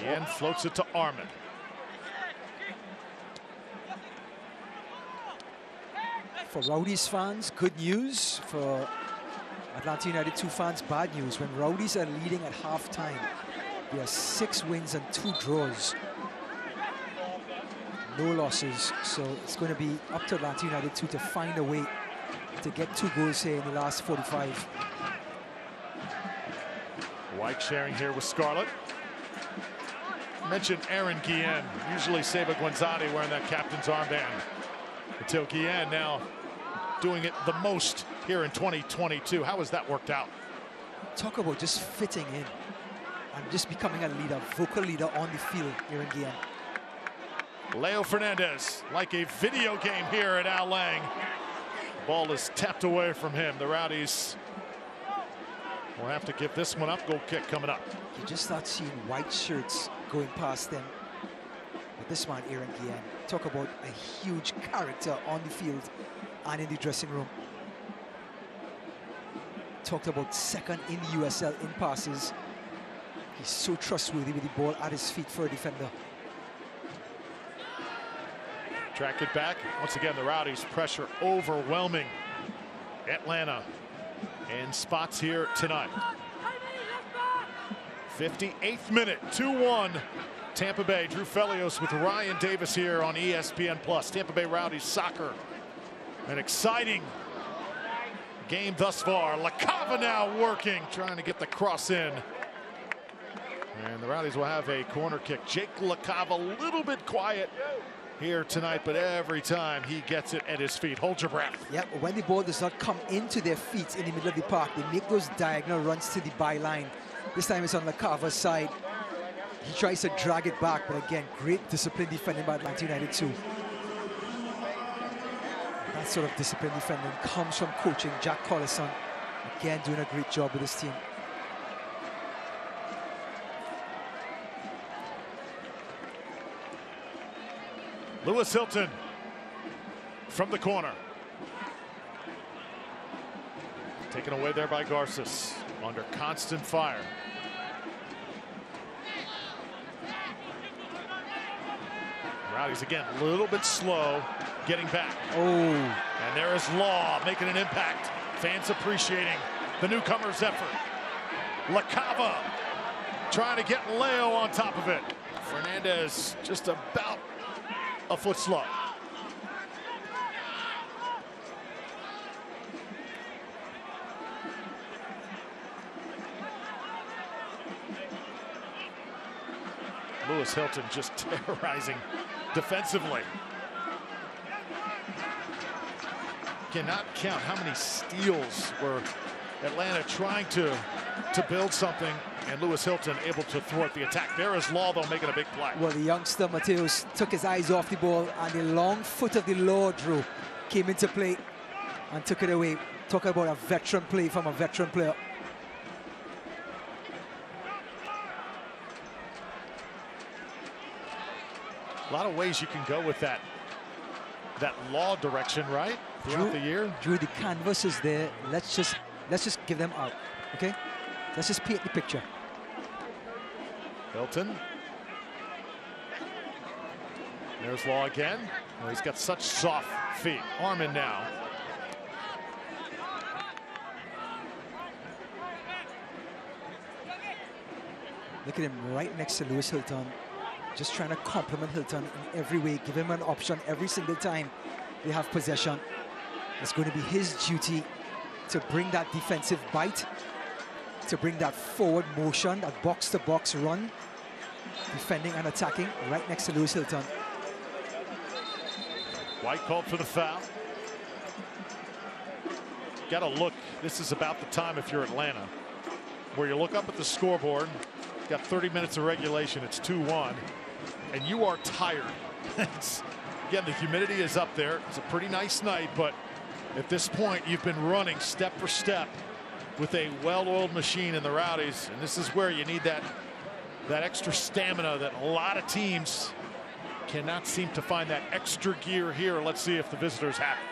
[SPEAKER 1] Guillen floats it to Armin.
[SPEAKER 2] For Rowdies fans, good news. For Atlanta United 2 fans, bad news. When Rowdies are leading at halftime, they are 6 wins and 2 draws. No losses, so it's going to be up to Atlanta United 2 to find a way to get 2 goals here in the last 45.
[SPEAKER 1] White sharing here with Scarlett. Mentioned Aaron Guillen, usually Seba Guanzati wearing that captain's armband. Until Guillen now doing it the most here in 2022. How has that worked out?
[SPEAKER 2] Talk about just fitting in and just becoming a leader, vocal leader on the field, Aaron Guillen.
[SPEAKER 1] Leo Fernandez, like a video game here at Al Lang. Ball is tapped away from him. The Rowdies will have to give this one up. Goal kick coming up.
[SPEAKER 2] You just start seeing white shirts going past them. But this man, Aaron Guillen, talk about a huge character on the field and in the dressing room. Talked about second in the USL in passes. He's so trustworthy with the ball at his feet for a defender.
[SPEAKER 1] Track it back. Once again, the Rowdies pressure overwhelming Atlanta in spots here tonight. 58th minute, 2-1. Tampa Bay. Drew Felios with Ryan Davis here on ESPN+. Tampa Bay Rowdies soccer. An exciting game thus far. LaCava now working, trying to get the cross in. And the Rowdies will have a corner kick. Jake LaCava a little bit quiet here tonight, but every time he gets it at his feet. Hold your breath.
[SPEAKER 2] Yep, when the ball does not come into their feet in the middle of the park, they make those diagonal runs to the byline. This time it's on LaCava's side. He tries to drag it back, but again, great discipline defending by Atlanta United too. That sort of discipline defending comes from coaching Jack Collison. Again, doing a great job with this team.
[SPEAKER 1] Lewis Hilton from the corner. Taken away there by Garces, under constant fire. Rowdies again, a little bit slow getting back.
[SPEAKER 2] Oh.
[SPEAKER 1] And there is Law making an impact. Fans appreciating the newcomer's effort. LaCava trying to get Leo on top of it. Fernandez just about a foot slow. Lewis Hilton just terrorizing defensively. Cannot count how many steals were Atlanta trying to build something, and Lewis Hilton able to thwart the attack. There is Law, though, making a big play.
[SPEAKER 2] Well, the youngster, Mateus, took his eyes off the ball, and the long foot of the Law, Drew, came into play and took it away. Talk about a veteran play from a veteran player.
[SPEAKER 1] A lot of ways you can go with that that law direction, right? Throughout the year.
[SPEAKER 2] Drew, the canvas is there. Let's just give them out, okay? Let's just paint the picture.
[SPEAKER 1] Hilton. There's Law again. Oh, he's got such soft feet. Armin now.
[SPEAKER 2] Look at him right next to Lewis Hilton. Just trying to compliment Hilton in every way. Give him an option every single time they have possession. It's going to be his duty to bring that defensive bite, to bring that forward motion, that box-to-box run, defending and attacking right next to Lewis Hilton.
[SPEAKER 1] White called for the foul. Got to look. This is about the time, if you're Atlanta, where you look up at the scoreboard. Got 30 minutes of regulation. It's 2-1, and you are tired. Again, the humidity is up there. It's a pretty nice night, but at this point, you've been running step for step with a well-oiled machine in the Rowdies, and this is where you need that extra stamina that a lot of teams cannot seem to find. That extra gear here. Let's see if the visitors have it.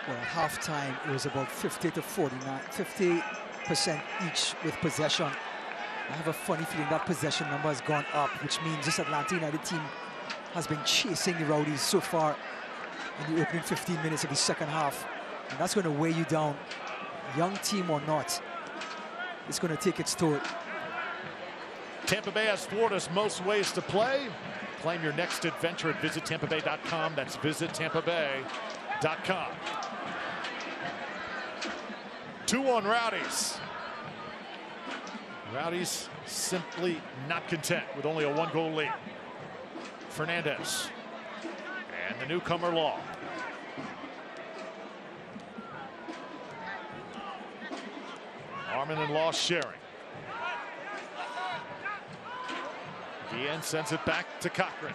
[SPEAKER 2] Well, at halftime, it was about 50 to 49, 50% each with possession. I have a funny feeling that possession number has gone up, which means this Atlanta United team has been chasing the Rowdies so far in the opening 15 minutes of the second half. And that's going to weigh you down. Young team or not, it's going to take its toll.
[SPEAKER 1] Tampa Bay has Florida's most ways to play. Claim your next adventure at visitTampaBay.com. That's visitTampaBay.com. 2-1 Rowdies. Rowdies simply not content with only a 1-goal lead. Fernandez and the newcomer Law. Armin and Law sharing. Guillen sends it back to Cochran.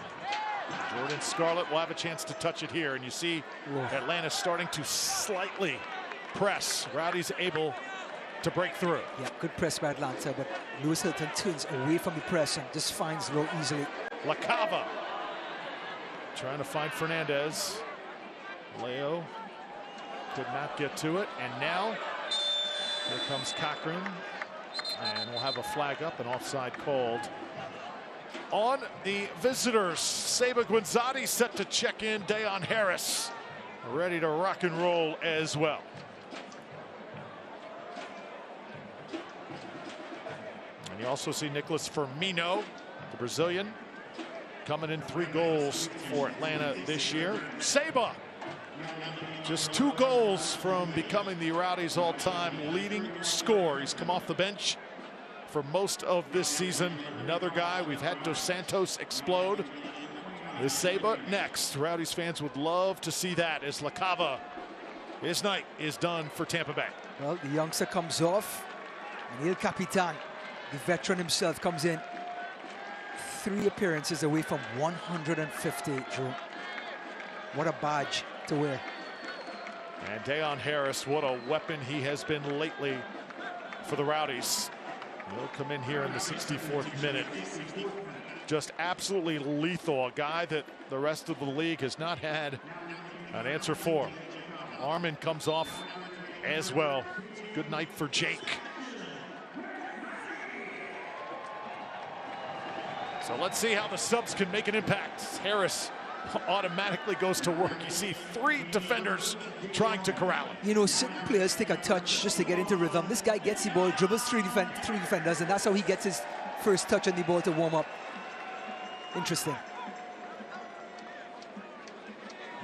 [SPEAKER 1] Jordan Scarlett will have a chance to touch it here, and you see Atlanta starting to slightly press. Rowdies able to break through.
[SPEAKER 2] Yeah, good press by Atlanta, but Lewis Hilton turns away from the press and just finds Low easily.
[SPEAKER 1] LaCava trying to find Fernandez. Leo could not get to it, and now here comes Cochran, and we'll have a flag up, an offside called on the visitors. Seba Guinzotti set to check in. Dayon Harris ready to rock and roll as well. And you also see Nicholas Firmino, the Brazilian, coming in 3 goals for Atlanta this year. Seba, just 2 goals from becoming the Rowdies' all-time leading scorer. He's come off the bench for most of this season. Another guy, we've had Dos Santos explode. Is Seba next? Rowdies fans would love to see that as LaCava, his night is done for Tampa Bay.
[SPEAKER 2] Well, the youngster comes off, and El Capitan, the veteran himself, comes in. 3 appearances away from 150, Drew. What a badge to wear.
[SPEAKER 1] And Dayon Harris, what a weapon he has been lately for the Rowdies. He'll come in here in the 64th minute. Just absolutely lethal. A guy that the rest of the league has not had an answer for. Armin comes off as well. Good night for Jake. So let's see how the subs can make an impact. Harris automatically goes to work. You see 3 defenders trying to corral him.
[SPEAKER 2] You know, certain players take a touch just to get into rhythm. This guy gets the ball, dribbles 3 defenders, and that's how he gets his first touch on the ball to warm up. Interesting.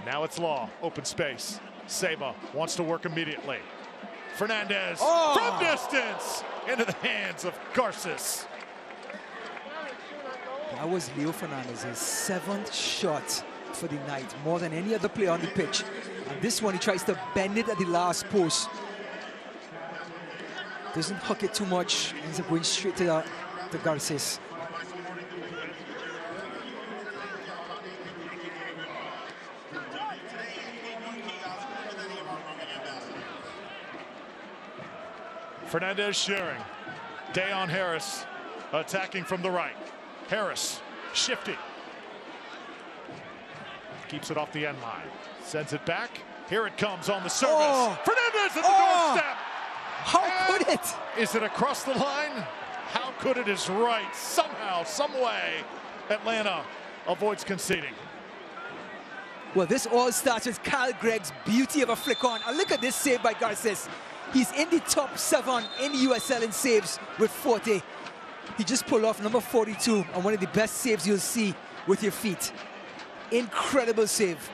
[SPEAKER 1] Now it's Law, open space. Seba wants to work immediately. Fernandez from distance into the hands of Garces.
[SPEAKER 2] That was Leo Fernandez's 7th shot for the night, more than any other player on the pitch. And this one, he tries to bend it at the last post. Doesn't hook it too much. Ends up going straight to Garces.
[SPEAKER 1] Fernandez sharing. Dayon Harris attacking from the right. Harris shifty. keeps it off the end line. Sends it back. Here it comes on the service.
[SPEAKER 2] Oh.
[SPEAKER 1] Fernandez at the doorstep.
[SPEAKER 2] How could it?
[SPEAKER 1] Is it across the line? How could it is right. Somehow, some way, Atlanta avoids conceding.
[SPEAKER 2] Well, this all starts with Kyle Gregg's beauty of a flick on. And look at this save by Garces. He's in the top 7 in the USL in saves with 40. He just pulled off number 42 and one of the best saves you'll see with your feet. Incredible save.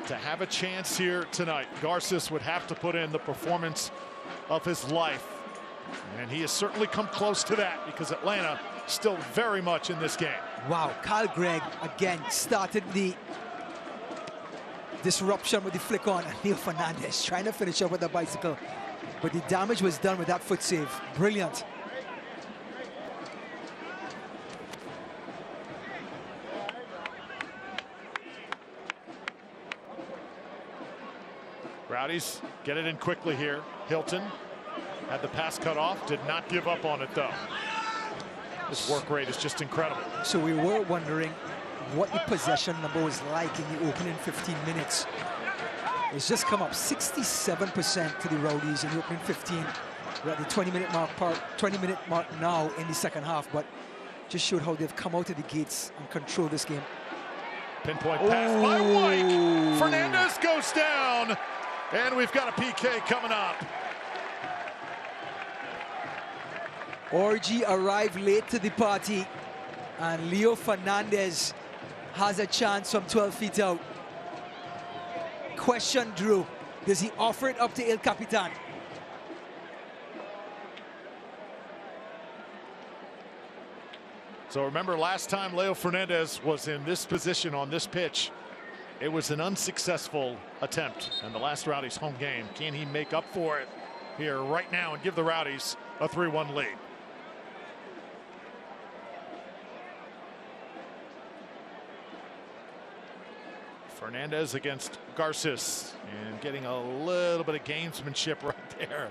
[SPEAKER 1] To have a chance here tonight, Garces would have to put in the performance of his life. And he has certainly come close to that because Atlanta still very much in this game.
[SPEAKER 2] Wow, Kyle Gregg again started the disruption with the flick on. Neil Fernandez trying to finish up with a bicycle. But the damage was done with that foot save. Brilliant.
[SPEAKER 1] Rowdies get it in quickly here. Hilton had the pass cut off, did not give up on it though. His work rate is just incredible.
[SPEAKER 2] So we were wondering what the possession number was like in the opening 15 minutes. It's just come up 67% to the Rowdies in the opening 15. We're at the 20-minute mark now in the second half, but just showed how they've come out of the gates and controlled this game.
[SPEAKER 1] Pinpoint pass by White. Fernandez goes down, and we've got a PK coming up.
[SPEAKER 2] Orji arrived late to the party, and Leo Fernandez has a chance from 12 feet out. Question, Drew, does he offer it up to El Capitan?
[SPEAKER 1] So remember, last time Leo Fernandez was in this position on this pitch, it was an unsuccessful attempt in the last Rowdies home game. Can he make up for it here right now and give the Rowdies a 3-1 lead? Fernandez against Garces, and getting a little bit of gamesmanship right there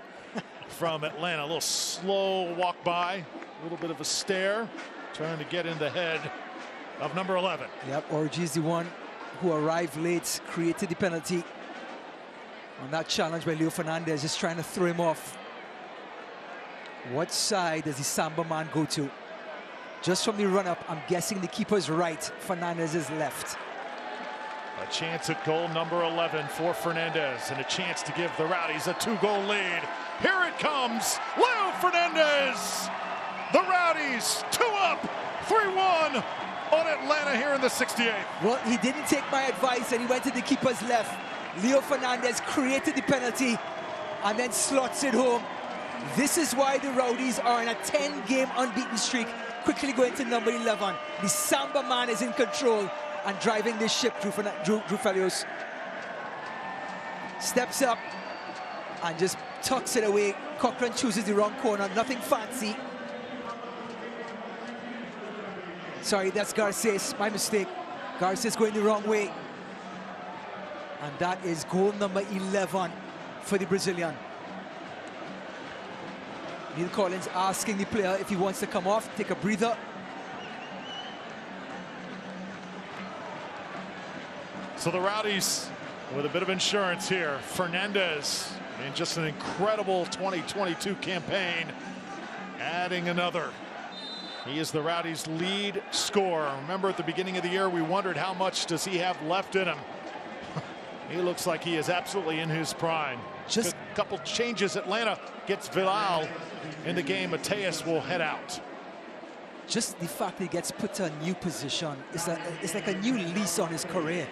[SPEAKER 1] from Atlanta. A little slow walk by, a little bit of a stare, trying to get in the head of number 11.
[SPEAKER 2] Yep, Orji's the one who arrived late, created the penalty on that challenge by Leo Fernandez, just trying to throw him off. What side does the Samba man go to? Just from the run-up, I'm guessing the keeper's right, Fernandez is left.
[SPEAKER 1] A chance at goal number 11 for Fernandez, and a chance to give the Rowdies a 2-goal lead. Here it comes, Leo Fernandez. The Rowdies 2 up, 3-1 on Atlanta here in the 68th.
[SPEAKER 2] Well, he didn't take my advice and he went to the keeper's left. Leo Fernandez created the penalty and then slots it home. This is why the Rowdies are in a 10-game unbeaten streak, quickly going to number 11. The Samba man is in control and driving this ship. Drew Felios steps up and just tucks it away. Cochran chooses the wrong corner, nothing fancy. Sorry, that's Garces, my mistake. Garces going the wrong way. And that is goal number 11 for the Brazilian. Neil Collins asking the player if he wants to come off, take a breather.
[SPEAKER 1] So the Rowdies with a bit of insurance here. Fernandez in just an incredible 2022 campaign, adding another. He is the Rowdies' lead scorer. Remember, at the beginning of the year, we wondered how much does he have left in him. He looks like he is absolutely in his prime. Just a couple changes. Atlanta gets Vilal in the game. Mateus will head out.
[SPEAKER 2] Just the fact that he gets put to a new position, it's like a new lease on his career.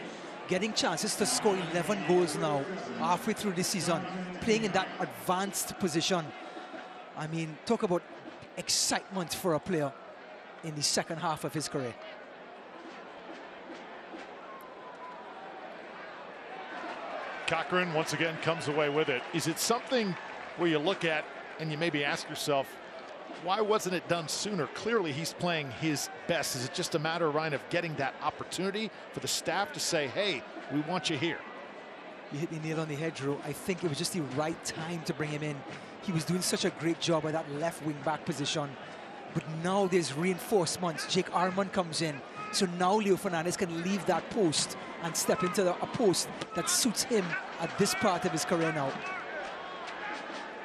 [SPEAKER 2] Getting chances to score 11 goals now, halfway through the season, playing in that advanced position. I mean, talk about excitement for a player in the second half of his career.
[SPEAKER 1] Cochran once again comes away with it. Is it something where you look at and you maybe ask yourself, why wasn't it done sooner? Clearly he's playing his best. Is it just a matter, Ryan, of getting that opportunity for the staff to say, hey, we want you here?
[SPEAKER 2] You hit the nail on the head, Drew. I think it was just the right time to bring him in. He was doing such a great job at that left wing back position. But now there's reinforcements. Jake Armand comes in. So now Leo Fernandez can leave that post and step into a post that suits him at this part of his career now.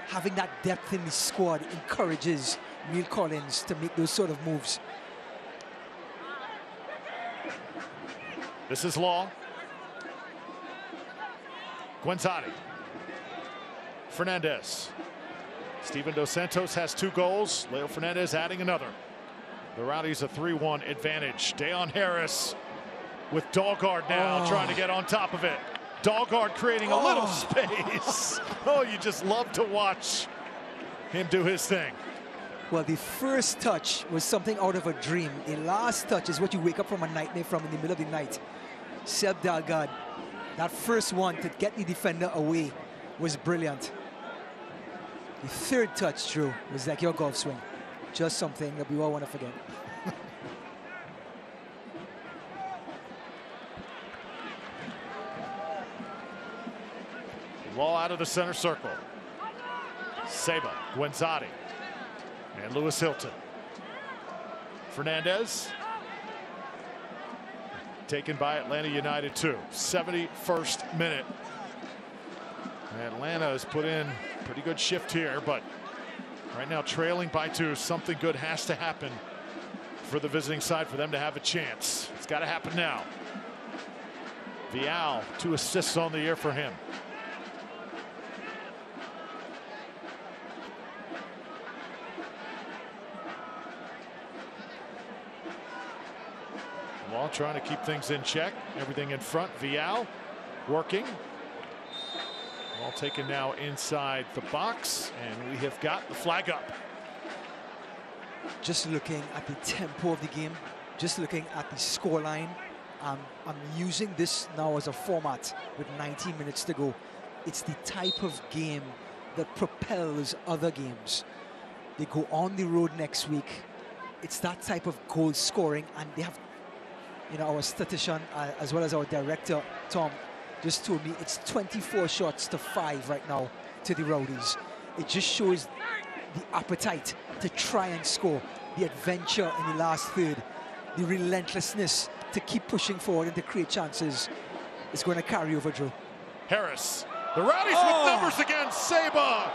[SPEAKER 2] Having that depth in the squad encourages Neil Collins to make those sort of moves.
[SPEAKER 1] This is long. Guenzati. Fernandez. Steven Dos Santos has 2 goals. Leo Fernandez adding another. The Rowdies a 3-1 advantage. Deon Harris with Dahlgaard now trying to get on top of it. Dahlgaard creating a little space. Oh, you just love to watch him do his thing.
[SPEAKER 2] Well, the first touch was something out of a dream. The last touch is what you wake up from a nightmare from in the middle of the night. Seb Dahlgaard, that first one to get the defender away was brilliant. The third touch, Drew, was like your golf swing. Just something that we all want to forget.
[SPEAKER 1] Ball out of the center circle. Seba, Guenzati, and Lewis Hilton. Fernandez. Taken by Atlanta United 2. 71st minute. Atlanta has put in a pretty good shift here, but right now trailing by 2. Something good has to happen for the visiting side for them to have a chance. It's got to happen now. Vial, 2 assists on the year for him. Well, trying to keep things in check. Everything in front. Vial working. Ball taken now inside the box, and we have got the flag up.
[SPEAKER 2] Just looking at the tempo of the game, just looking at the scoreline, I'm using this now as a format with 19 minutes to go. It's the type of game that propels other games. They go on the road next week. It's that type of goal scoring, and they have, you know, our statistician as well as our director, Tom, just told me it's 24 shots to 5 right now to the Rowdies. It just shows the appetite to try and score, the adventure in the last third, the relentlessness to keep pushing forward and to create chances. It's going to carry over, Drew.
[SPEAKER 1] Harris, the Rowdies with numbers again. Seba,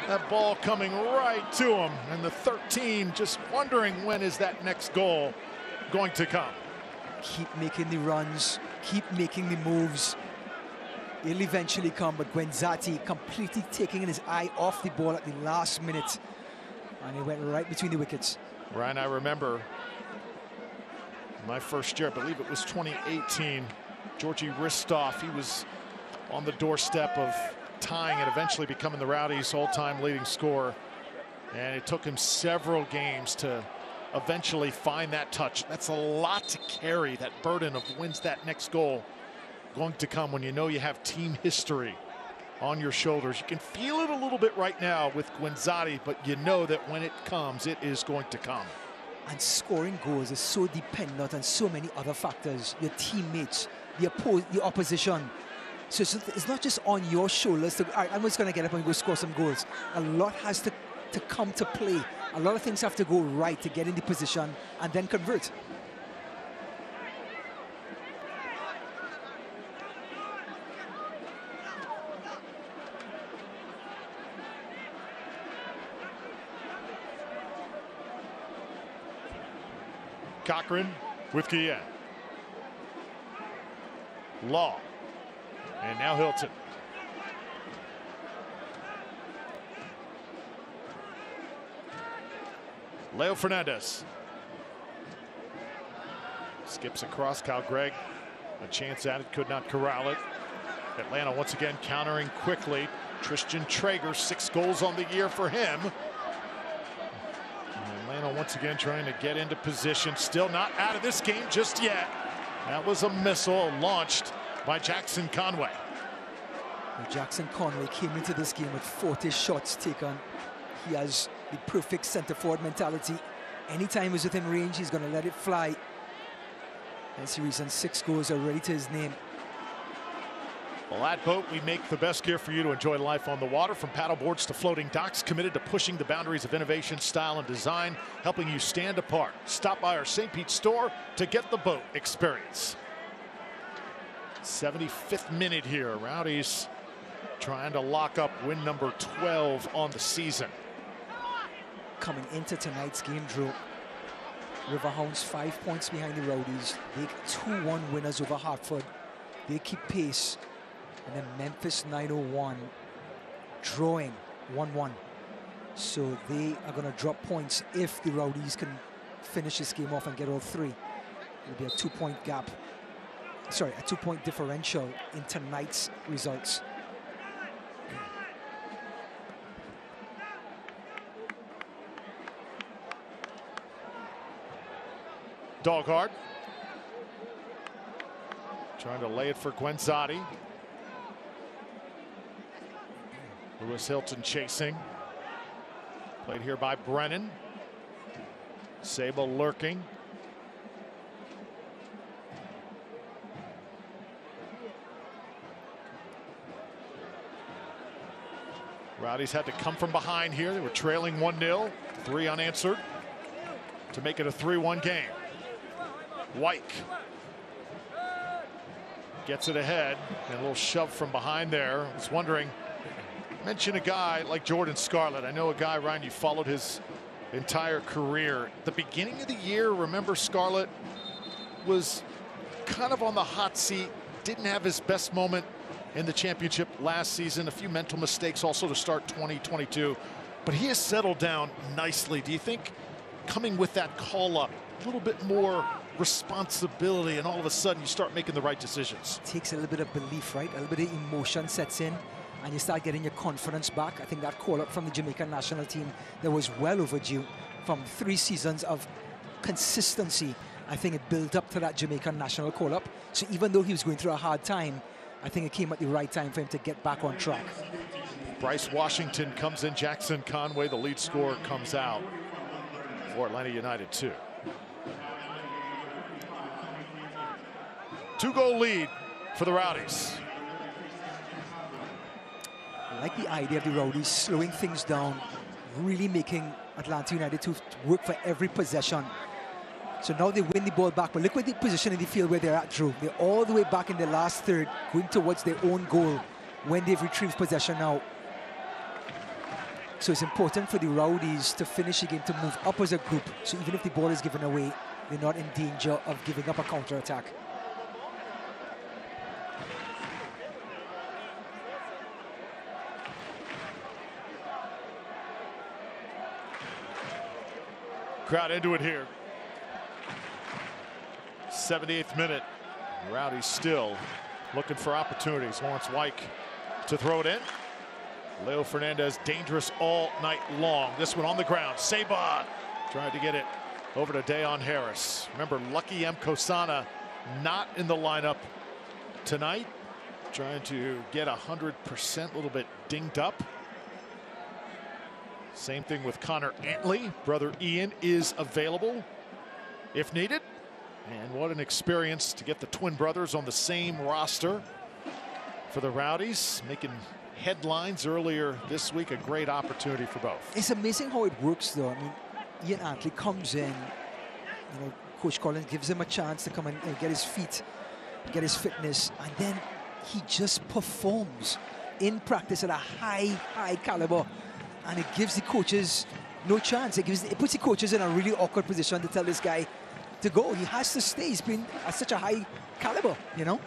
[SPEAKER 1] that ball coming right to him, and the 13 just wondering when is that next goal going to come.
[SPEAKER 2] Keep making the runs, keep making the moves. It'll eventually come, but Guenzati completely taking his eye off the ball at the last minute, and he went right between the wickets.
[SPEAKER 1] Ryan, I remember my first year, I believe it was 2018, Georgie Ristoff, he was on the doorstep of tying and eventually becoming the Rowdies' all-time leading scorer, and it took him several games to eventually find that touch. That's a lot to carry, that burden of when's that next goal going to come when you know you have team history on your shoulders. You can feel it a little bit right now with Guenzati, but you know that when it comes, it is going to come.
[SPEAKER 2] And scoring goals is so dependent on so many other factors. Your teammates, the opposition. So it's not just on your shoulders to, all right, I'm just going to get up and go score some goals. A lot has to come to play. A lot of things have to go right to get in the position and then convert.
[SPEAKER 1] Cochran with Guillen. Law. And now Hilton. Leo Fernandez. Skips across. Kyle Gregg. A chance at it. Could not corral it. Atlanta once again countering quickly. Tristan Traeger, 6 goals on the year for him. Atlanta once again trying to get into position. Still not out of this game just yet. That was a missile launched by Jackson Conway.
[SPEAKER 2] Well, Jackson Conway came into this game with 40 shots taken. He has the perfect center forward mentality. Anytime he's within range, he's going to let it fly. That's the reason 6 goals already to his name.
[SPEAKER 1] Well, at Boat, we make the best gear for you to enjoy life on the water. From paddle boards to floating docks, committed to pushing the boundaries of innovation, style, and design, helping you stand apart. Stop by our St. Pete store to get the Boat experience. 75th minute here. Rowdies trying to lock up win number 12 on the season.
[SPEAKER 2] Coming into tonight's game, Drew, Riverhounds 5 points behind the Rowdies. They 2-1 winners over Hartford. They keep pace. And then Memphis 901 drawing 1-1. So they are going to drop points if the Rowdies can finish this game off and get all three. It'll be a 2-point gap. Sorry, a 2-point differential in tonight's results.
[SPEAKER 1] Doggard trying to lay it for Guenzotti. Lewis Hilton chasing. Played here by Brennan. Sable lurking. Rowdies had to come from behind here. They were trailing 1-0, 3 unanswered to make it a 3-1 game. Wyke gets it ahead, and a little shove from behind there. I was wondering, mention a guy like Jordan Scarlett. I know a guy, Ryan, you followed his entire career. At the beginning of the year, remember Scarlett was kind of on the hot seat, didn't have his best moment in the championship last season. A few mental mistakes also to start 2022, but he has settled down nicely. Do you think coming with that call up, a little bit more responsibility, and all of a sudden you start making the right decisions?
[SPEAKER 2] It takes a little bit of belief, right? A little bit of emotion sets in, and you start getting your confidence back. I think that call up from the Jamaican national team that was well overdue from 3 seasons of consistency. I think it built up to that Jamaican national call up. So even though he was going through a hard time, I think it came at the right time for him to get back on track.
[SPEAKER 1] Bryce Washington comes in. Jackson Conway, the lead scorer, comes out for Atlanta United 2. 2-goal lead for the Rowdies.
[SPEAKER 2] I like the idea of the Rowdies slowing things down, really making Atlanta United to work for every possession. So now they win the ball back, but look at the position in the field where they're at, Drew. They're all the way back in the last third, going towards their own goal when they've retrieved possession now. So it's important for the Rowdies to finish the game, to move up as a group. So even if the ball is given away, they're not in danger of giving up a counter-attack.
[SPEAKER 1] Crowd into it here. 78th minute. Rowdies still looking for opportunities. Wants Wyke to throw it in. Leo Fernandez dangerous all night long. This one on the ground. Saban tried to get it over to Dayon Harris. Remember, Lucky M. Kosana not in the lineup tonight. Trying to get 100%, a little bit dinged up. Same thing with Connor Antley. Brother Ian is available if needed. And what an experience to get the twin brothers on the same roster for the Rowdies, making headlines earlier this week. A great opportunity for both.
[SPEAKER 2] It's amazing how it works, though. I mean, Ian Antley comes in, you know, Coach Collins gives him a chance to come and get his feet, get his fitness, and then he just performs in practice at a high caliber. And it gives the coaches no chance. It puts the coaches in a really awkward position to tell this guy to go. He has to stay. He's been at such a high caliber, you know.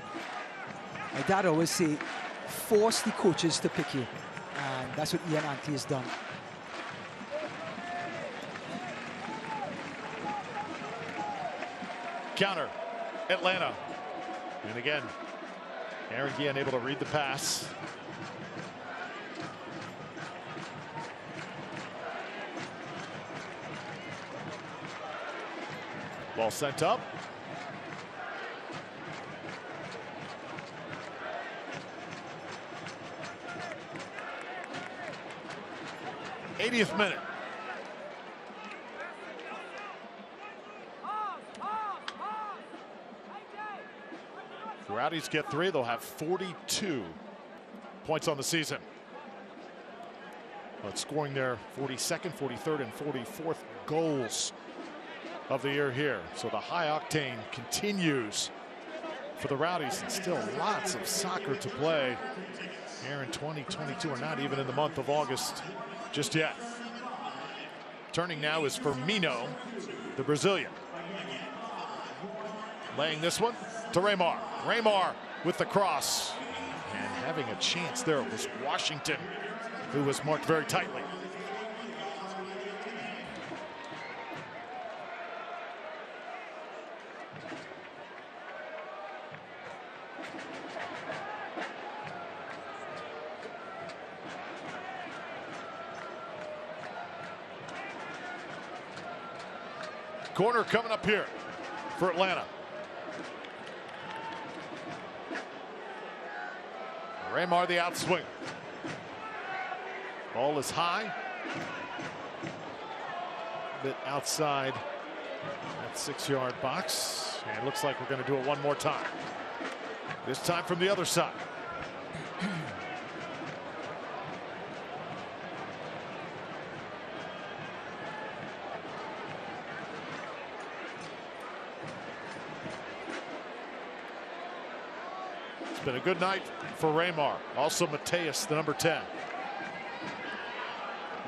[SPEAKER 2] My dad always say, force the coaches to pick you. And that's what Ian Antley has done.
[SPEAKER 1] Counter, Atlanta. And again, Aaron Guillen able to read the pass. Ball sent up. '80th minute. If Rowdies get 3, they'll have 42 points on the season. But scoring their 42nd, 43rd, and 44th goals of the year here. So the high octane continues for the Rowdies, and still lots of soccer to play here in 2022, or not even in the month of August just yet. Turning now is Firmino, the Brazilian. Laying this one to Raymar. Raymar with the cross. And having a chance there, it was Washington who was marked very tightly. Corner coming up here for Atlanta. Raymar the outswing. Ball is high. A bit outside that 6-yard box. And it looks like we're going to do it one more time. This time from the other side. Been a good night for Raymar. Also Mateus, the number 10.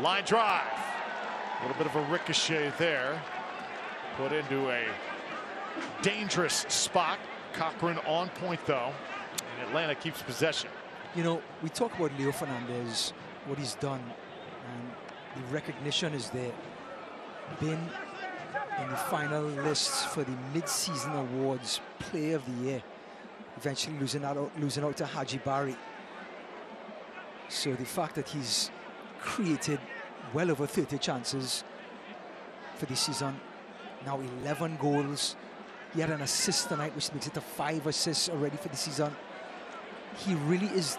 [SPEAKER 1] Line drive. A little bit of a ricochet there. Put into a dangerous spot. Cochran on point though. And Atlanta keeps possession.
[SPEAKER 2] You know, we talk about Leo Fernandez, what he's done, and the recognition is there. Been in the final lists for the mid-season awards, Player of the Year. Eventually losing out to Haji Barry. So the fact that he's created well over 30 chances for this season, now 11 goals. He had an assist tonight, which makes it to 5 assists already for the season. He really is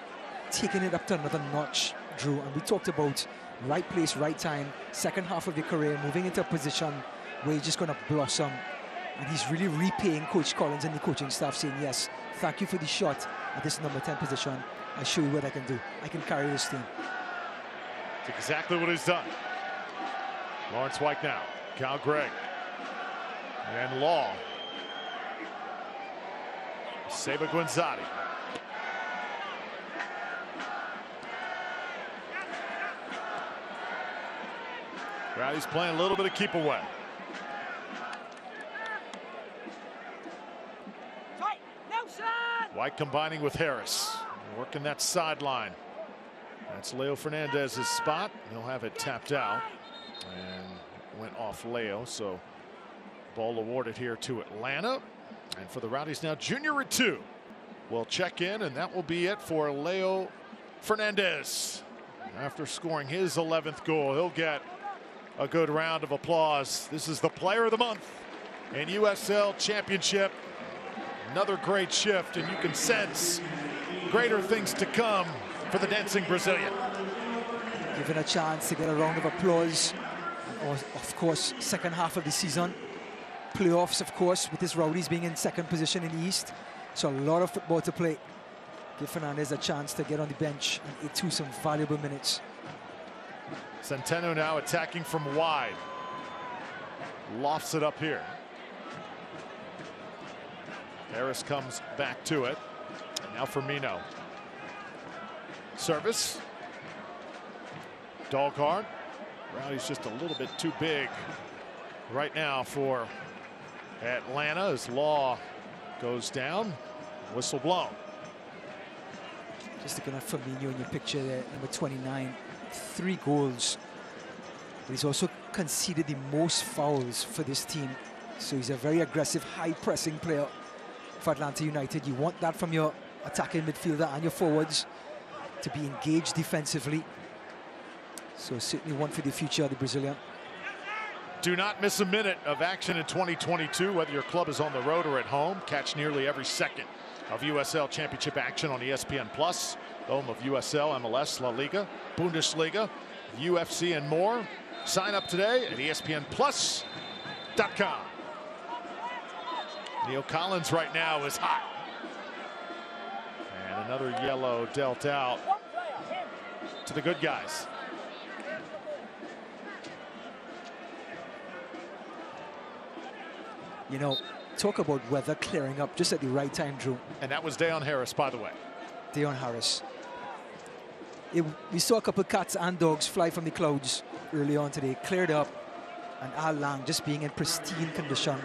[SPEAKER 2] taking it up to another notch, Drew. And we talked about right place, right time, second half of your career, moving into a position where he's just going to blossom. And he's really repaying Coach Collins and the coaching staff, saying, yes, thank you for the shot at this number 10 position. I'll show you what I can do. I can carry this team.
[SPEAKER 1] That's exactly what he's done. Lawrence White now. Cal Gregg. And Law. Seba Guinzotti. Rowdies playing a little bit of keep away. White combining with Harris, working that sideline. That's Leo Fernandez's spot. He'll have it tapped out and went off Leo. So ball awarded here to Atlanta. And for the Rowdies now, Junior at 2 will check in, and that will be it for Leo Fernandez. After scoring his 11th goal, he'll get a good round of applause. This is the Player of the Month in USL Championship. Another great shift, and you can sense greater things to come for the dancing Brazilian.
[SPEAKER 2] Given a chance to get a round of applause. And of course, second half of the season. Playoffs, of course, with this Rowdies being in second position in the East. So a lot of football to play. Give Fernandez a chance to get on the bench and eat to some valuable minutes.
[SPEAKER 1] Centeno now attacking from wide. Lofts it up here. Harris comes back to it. And now Firmino. Service. Dahlgard. Rowdy's just a little bit too big right now for Atlanta as Law goes down. Whistle blown.
[SPEAKER 2] Just looking at Firmino in your picture there, number 29, 3 goals. But he's also conceded the most fouls for this team. So he's a very aggressive, high-pressing player for Atlanta United. You want that from your attacking midfielder and your forwards to be engaged defensively. So certainly one for the future of the Brazilian.
[SPEAKER 1] Do not miss a minute of action in 2022, whether your club is on the road or at home. Catch nearly every second of USL Championship action on ESPN Plus, home of USL, MLS, La Liga, Bundesliga, UFC, and more. Sign up today at ESPNplus.com. Neil Collins right now is hot. Another yellow dealt out to the good guys.
[SPEAKER 2] You know, talk about weather clearing up just at the right time, Drew.
[SPEAKER 1] And that was Deon Harris, by the way.
[SPEAKER 2] Deon Harris. We saw a couple of cats and dogs fly from the clouds early on today. Cleared up, and Al Lang just being in pristine condition.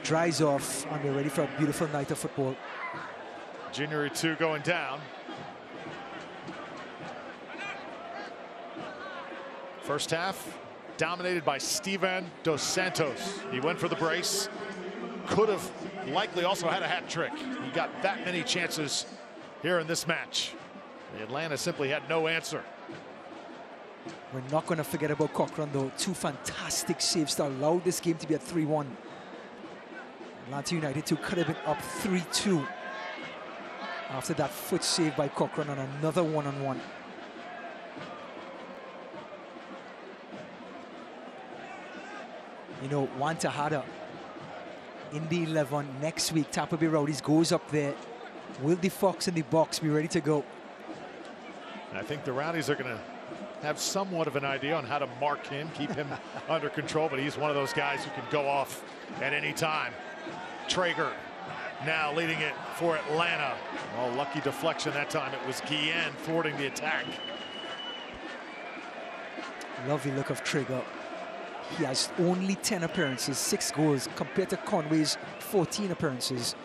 [SPEAKER 2] Dries off, and we're ready for a beautiful night of football.
[SPEAKER 1] January 2 going down. First half dominated by Steven Dos Santos. He went for the brace. Could have likely also had a hat trick. He got that many chances here in this match. Atlanta simply had no answer.
[SPEAKER 2] We're not going to forget about Cochran, though. Two fantastic saves that allowed this game to be at 3-1. Atlanta United too could have been up 3-2 after that foot save by Cochran on another one-on-one. You know, Juan Tejada in the 11 next week. Tampa Bay Rowdies goes up there. Will the Fox in the box be ready to go?
[SPEAKER 1] I think the Rowdies are going to have somewhat of an idea on how to mark him, keep him under control, but he's one of those guys who can go off at any time. Traeger now leading it for Atlanta. Oh, lucky deflection that time. It was Guillen thwarting the attack.
[SPEAKER 2] Lovely look of Traeger. He has only 10 appearances, 6 goals, compared to Conway's 14 appearances.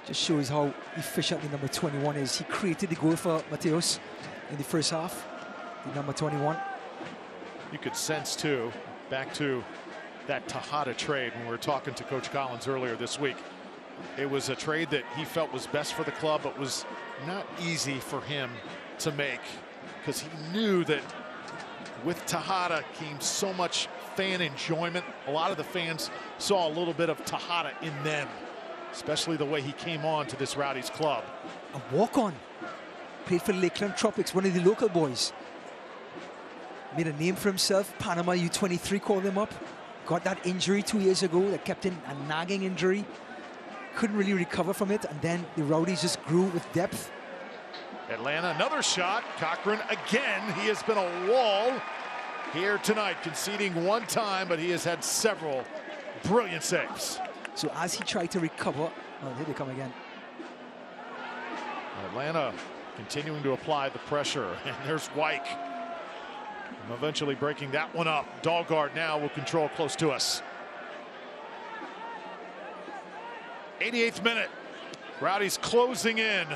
[SPEAKER 2] Just shows how efficient the number 21 is. He created the goal for Mateos in the first half, the number 21.
[SPEAKER 1] You could sense, too, back to that Tejada trade when we were talking to Coach Collins earlier this week. It was a trade that he felt was best for the club, but was not easy for him to make because he knew that with Tejada came so much fan enjoyment. A lot of the fans saw a little bit of Tejada in them, especially the way he came on to this Rowdies club.
[SPEAKER 2] A walk-on. Played for Lakeland Tropics, one of the local boys. Made a name for himself. Panama U23 called him up. Got that injury 2 years ago that kept him a nagging injury. Couldn't really recover from it, and then the Rowdies just grew with depth.
[SPEAKER 1] Atlanta, another shot. Cochran again. He has been a wall here tonight, conceding one time, but he has had several brilliant saves.
[SPEAKER 2] So as he tried to recover, oh, here they come again.
[SPEAKER 1] Atlanta continuing to apply the pressure, and there's Wyke. Eventually breaking that one up. Dahlgaard now will control close to us. 88th minute. Rowdies closing in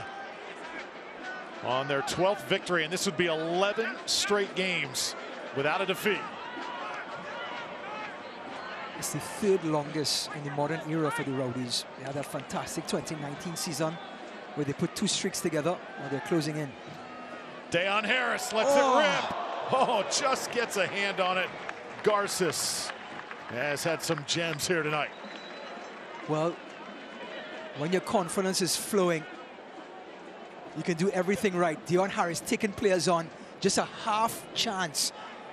[SPEAKER 1] on their 12th victory, and this would be 11 straight games without a defeat.
[SPEAKER 2] It's the third longest in the modern era for the Rowdies. They had that fantastic 2019 season where they put 2 streaks together. Now they're closing in.
[SPEAKER 1] Deon Harris lets it rip. Oh, just gets a hand on it. Garces has had some gems here tonight.
[SPEAKER 2] Well, when your confidence is flowing, you can do everything right. Deon Harris taking players on, just a half chance,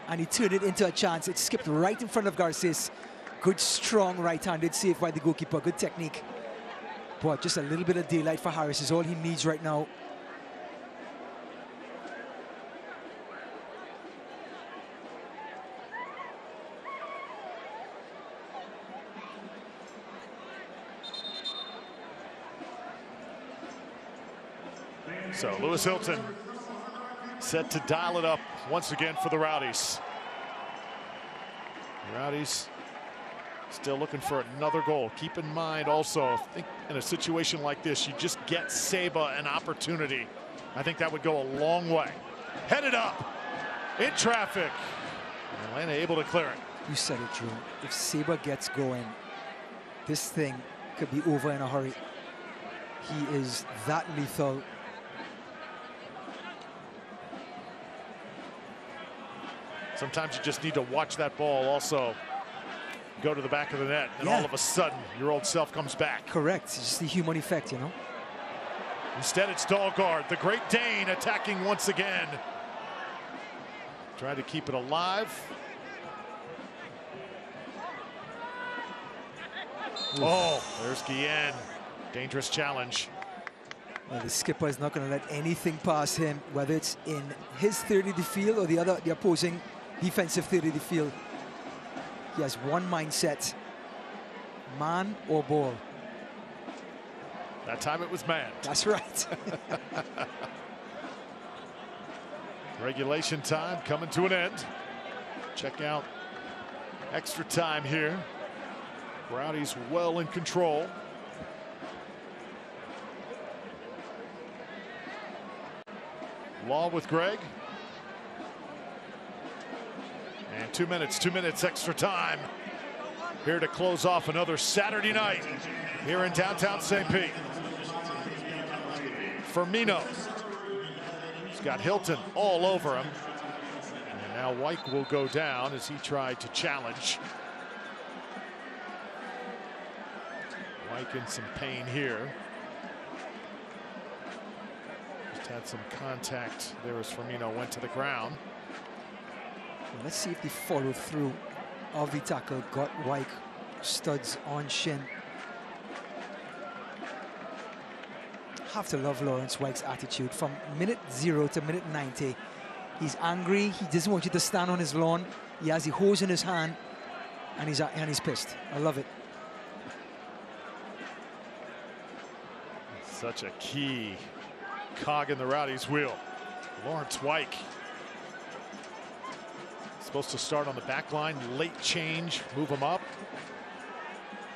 [SPEAKER 2] and he turned it into a chance. It skipped right in front of Garces. Good, strong right-handed save by the goalkeeper. Good technique. But just a little bit of daylight for Harris is all he needs right now.
[SPEAKER 1] So Lewis Hilton set to dial it up once again for the Rowdies. The Rowdies still looking for another goal. Keep in mind also, I think in a situation like this, you just get Seba an opportunity. I think that would go a long way. Headed up in traffic. Atlanta able to clear it.
[SPEAKER 2] You said it, Drew. If Seba gets going, this thing could be over in a hurry. He is that lethal.
[SPEAKER 1] Sometimes you just need to watch that ball also go to the back of the net, and all of a sudden your old self comes back.
[SPEAKER 2] Correct. It's just the human effect, you know.
[SPEAKER 1] Instead, it's Dahlgaard, the Great Dane, attacking once again. Trying to keep it alive. Oof. Oh, there's Guillen. Dangerous challenge.
[SPEAKER 2] Well, the skipper is not going to let anything pass him, whether it's in his third of the field or the opposing defensive third of the field. He has one mindset: man or ball.
[SPEAKER 1] That time it was man.
[SPEAKER 2] That's right.
[SPEAKER 1] Regulation time coming to an end. Check out extra time here. Rowdies well in control. Law with Greg. And 2 minutes extra time. Here to close off another Saturday night here in downtown St. Pete. Firmino. He's got Hilton all over him. And now White will go down as he tried to challenge. White in some pain here. Just had some contact there as Firmino went to the ground.
[SPEAKER 2] Well, let's see if the follow through of the tackle got White studs on shin. Have to love Lawrence White's attitude from minute 0 to minute 90. He's angry. He doesn't want you to stand on his lawn. He has the hose in his hand, and he's pissed. I love it.
[SPEAKER 1] Such a key cog in the Rowdies' wheel. Lawrence White. Supposed to start on the back line, late change, move him up.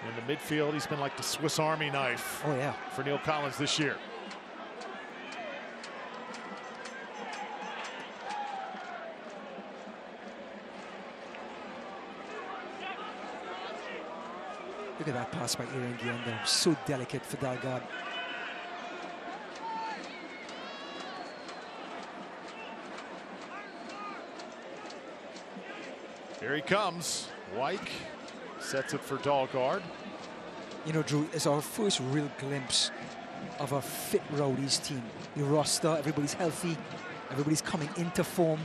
[SPEAKER 1] In the midfield, he's been like the Swiss Army knife.
[SPEAKER 2] Oh yeah,
[SPEAKER 1] for Neil Collins this year.
[SPEAKER 2] Look at that pass by Aaron Guiendo. So delicate for Dalgard.
[SPEAKER 1] Here he comes. Wyke sets it for Dalgard.
[SPEAKER 2] You know, Drew, it's our first real glimpse of a fit Rowdies team. The roster, everybody's healthy, everybody's coming into form.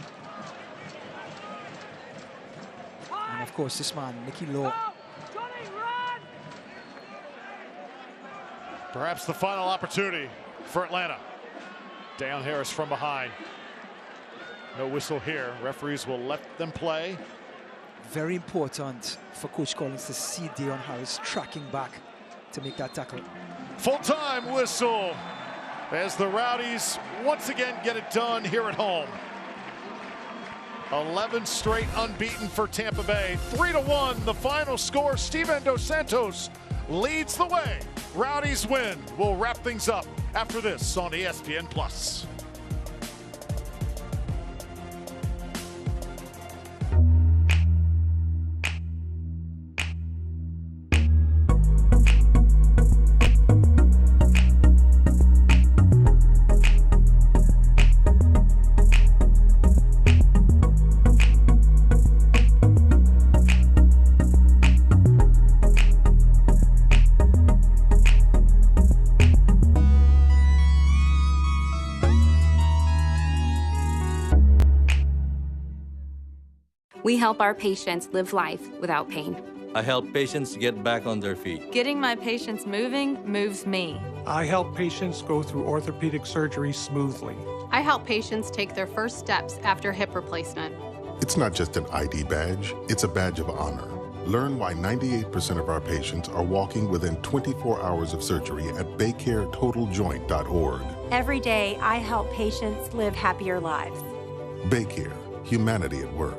[SPEAKER 2] And of course, this man, Nicky Law.
[SPEAKER 1] Perhaps the final opportunity for Atlanta. Dale Harris from behind. No whistle here. Referees will let them play.
[SPEAKER 2] Very important for Coach Collins to see Dale Harris tracking back to make that tackle.
[SPEAKER 1] Full-time whistle as the Rowdies once again get it done here at home. 11 straight unbeaten for Tampa Bay. 3-1 the final score. Steven Dos Santos leads the way. Rowdies win. We'll wrap things up after this on ESPN+.
[SPEAKER 4] We help our patients live life without pain.
[SPEAKER 22] I help patients get back on their feet.
[SPEAKER 5] Getting my patients moving moves me.
[SPEAKER 23] I help patients go through orthopedic surgery smoothly.
[SPEAKER 5] I help patients take their first steps after hip replacement.
[SPEAKER 9] It's not just an ID badge, it's a badge of honor. Learn why 98% of our patients are walking within 24 hours of surgery at BayCareTotalJoint.org.
[SPEAKER 24] Every day, I help patients live happier lives.
[SPEAKER 9] BayCare, humanity at work.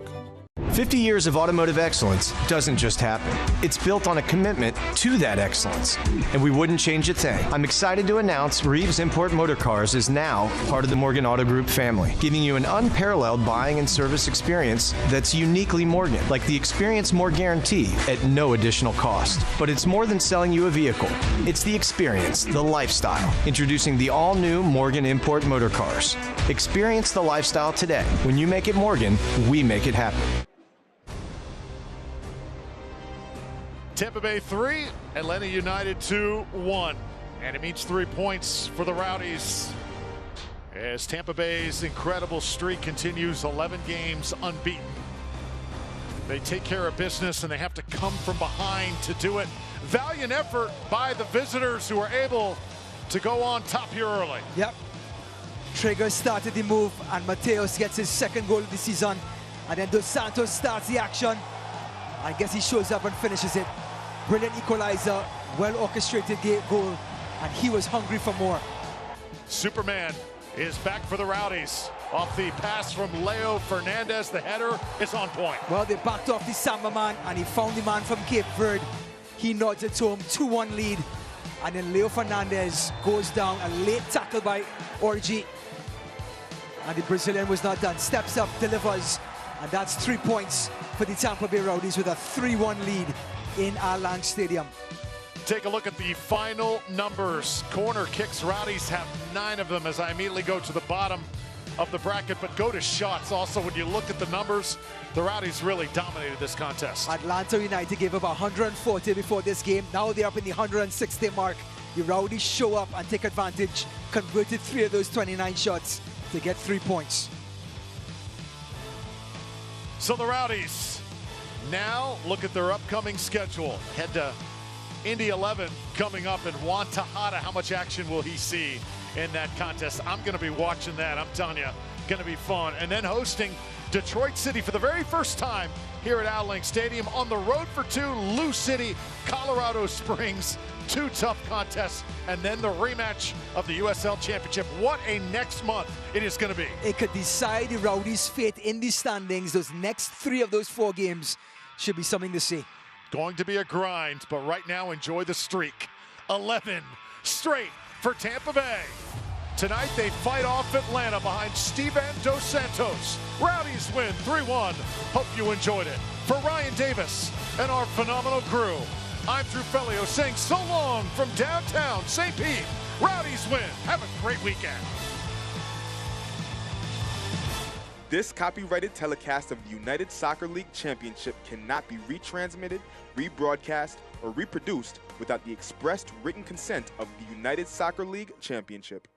[SPEAKER 11] 50 years of automotive excellence doesn't just happen. It's built on a commitment to that excellence, and we wouldn't change a thing. I'm excited to announce Reeves Import Motorcars is now part of the Morgan Auto Group family, giving you an unparalleled buying and service experience that's uniquely Morgan, like the Experience More guarantee at no additional cost. But it's more than selling you a vehicle. It's the experience, the lifestyle. Introducing the all-new Morgan Import Motorcars. Experience the lifestyle today. When you make it Morgan, we make it happen.
[SPEAKER 1] Tampa Bay 3, Atlanta United 2-1. And it means 3 points for the Rowdies as Tampa Bay's incredible streak continues, 11 games unbeaten. They take care of business and they have to come from behind to do it. Valiant effort by the visitors who are able to go on top here early.
[SPEAKER 2] Yep. Trigger started the move, and Mateos gets his second goal of the season. And then Dos Santos starts the action. I guess he shows up and finishes it. Brilliant equalizer, well-orchestrated goal, and he was hungry for more.
[SPEAKER 1] Superman is back for the Rowdies. Off the pass from Leo Fernandez, the header is on point.
[SPEAKER 2] Well, they backed off the Samba man, and he found the man from Cape Verde. He nods it to him, 2-1 lead. And then Leo Fernandez goes down, a late tackle by Orji. And the Brazilian was not done. Steps up, delivers, and that's 3 points for the Tampa Bay Rowdies with a 3-1 lead in our Lange Stadium.
[SPEAKER 1] Take a look at the final numbers. Corner kicks, Rowdies have 9 of them as I immediately go to the bottom of the bracket, but go to shots. Also, when you look at the numbers, the Rowdies really dominated this contest.
[SPEAKER 2] Atlanta United gave up 140 before this game. Now they're up in the 160 mark. The Rowdies show up and take advantage. Converted 3 of those 29 shots to get 3 points.
[SPEAKER 1] So the Rowdies now look at their upcoming schedule. Head to Indy 11 coming up in Guantajara. How much action will he see in that contest? I'm going to be watching that. I'm telling you, going to be fun. And then hosting Detroit City for the very first time here at Al Link Stadium. On the road for 2, Lou City, Colorado Springs. 2 tough contests, and then the rematch of the USL Championship. What a next month it is going to be.
[SPEAKER 2] It could decide the Rowdies' fate in the standings. Those next 3 of those 4 games should be something to see.
[SPEAKER 1] Going to be a grind, but right now enjoy the streak. 11 straight for Tampa Bay. Tonight they fight off Atlanta behind Steven Dos Santos. Rowdies win 3-1. Hope you enjoyed it. For Ryan Davis and our phenomenal crew, I'm Drew Fellio saying so long from downtown St. Pete. Rowdies win. Have a great weekend.
[SPEAKER 6] This copyrighted telecast of the United Soccer League Championship cannot be retransmitted, rebroadcast, or reproduced without the expressed written consent of the United Soccer League Championship.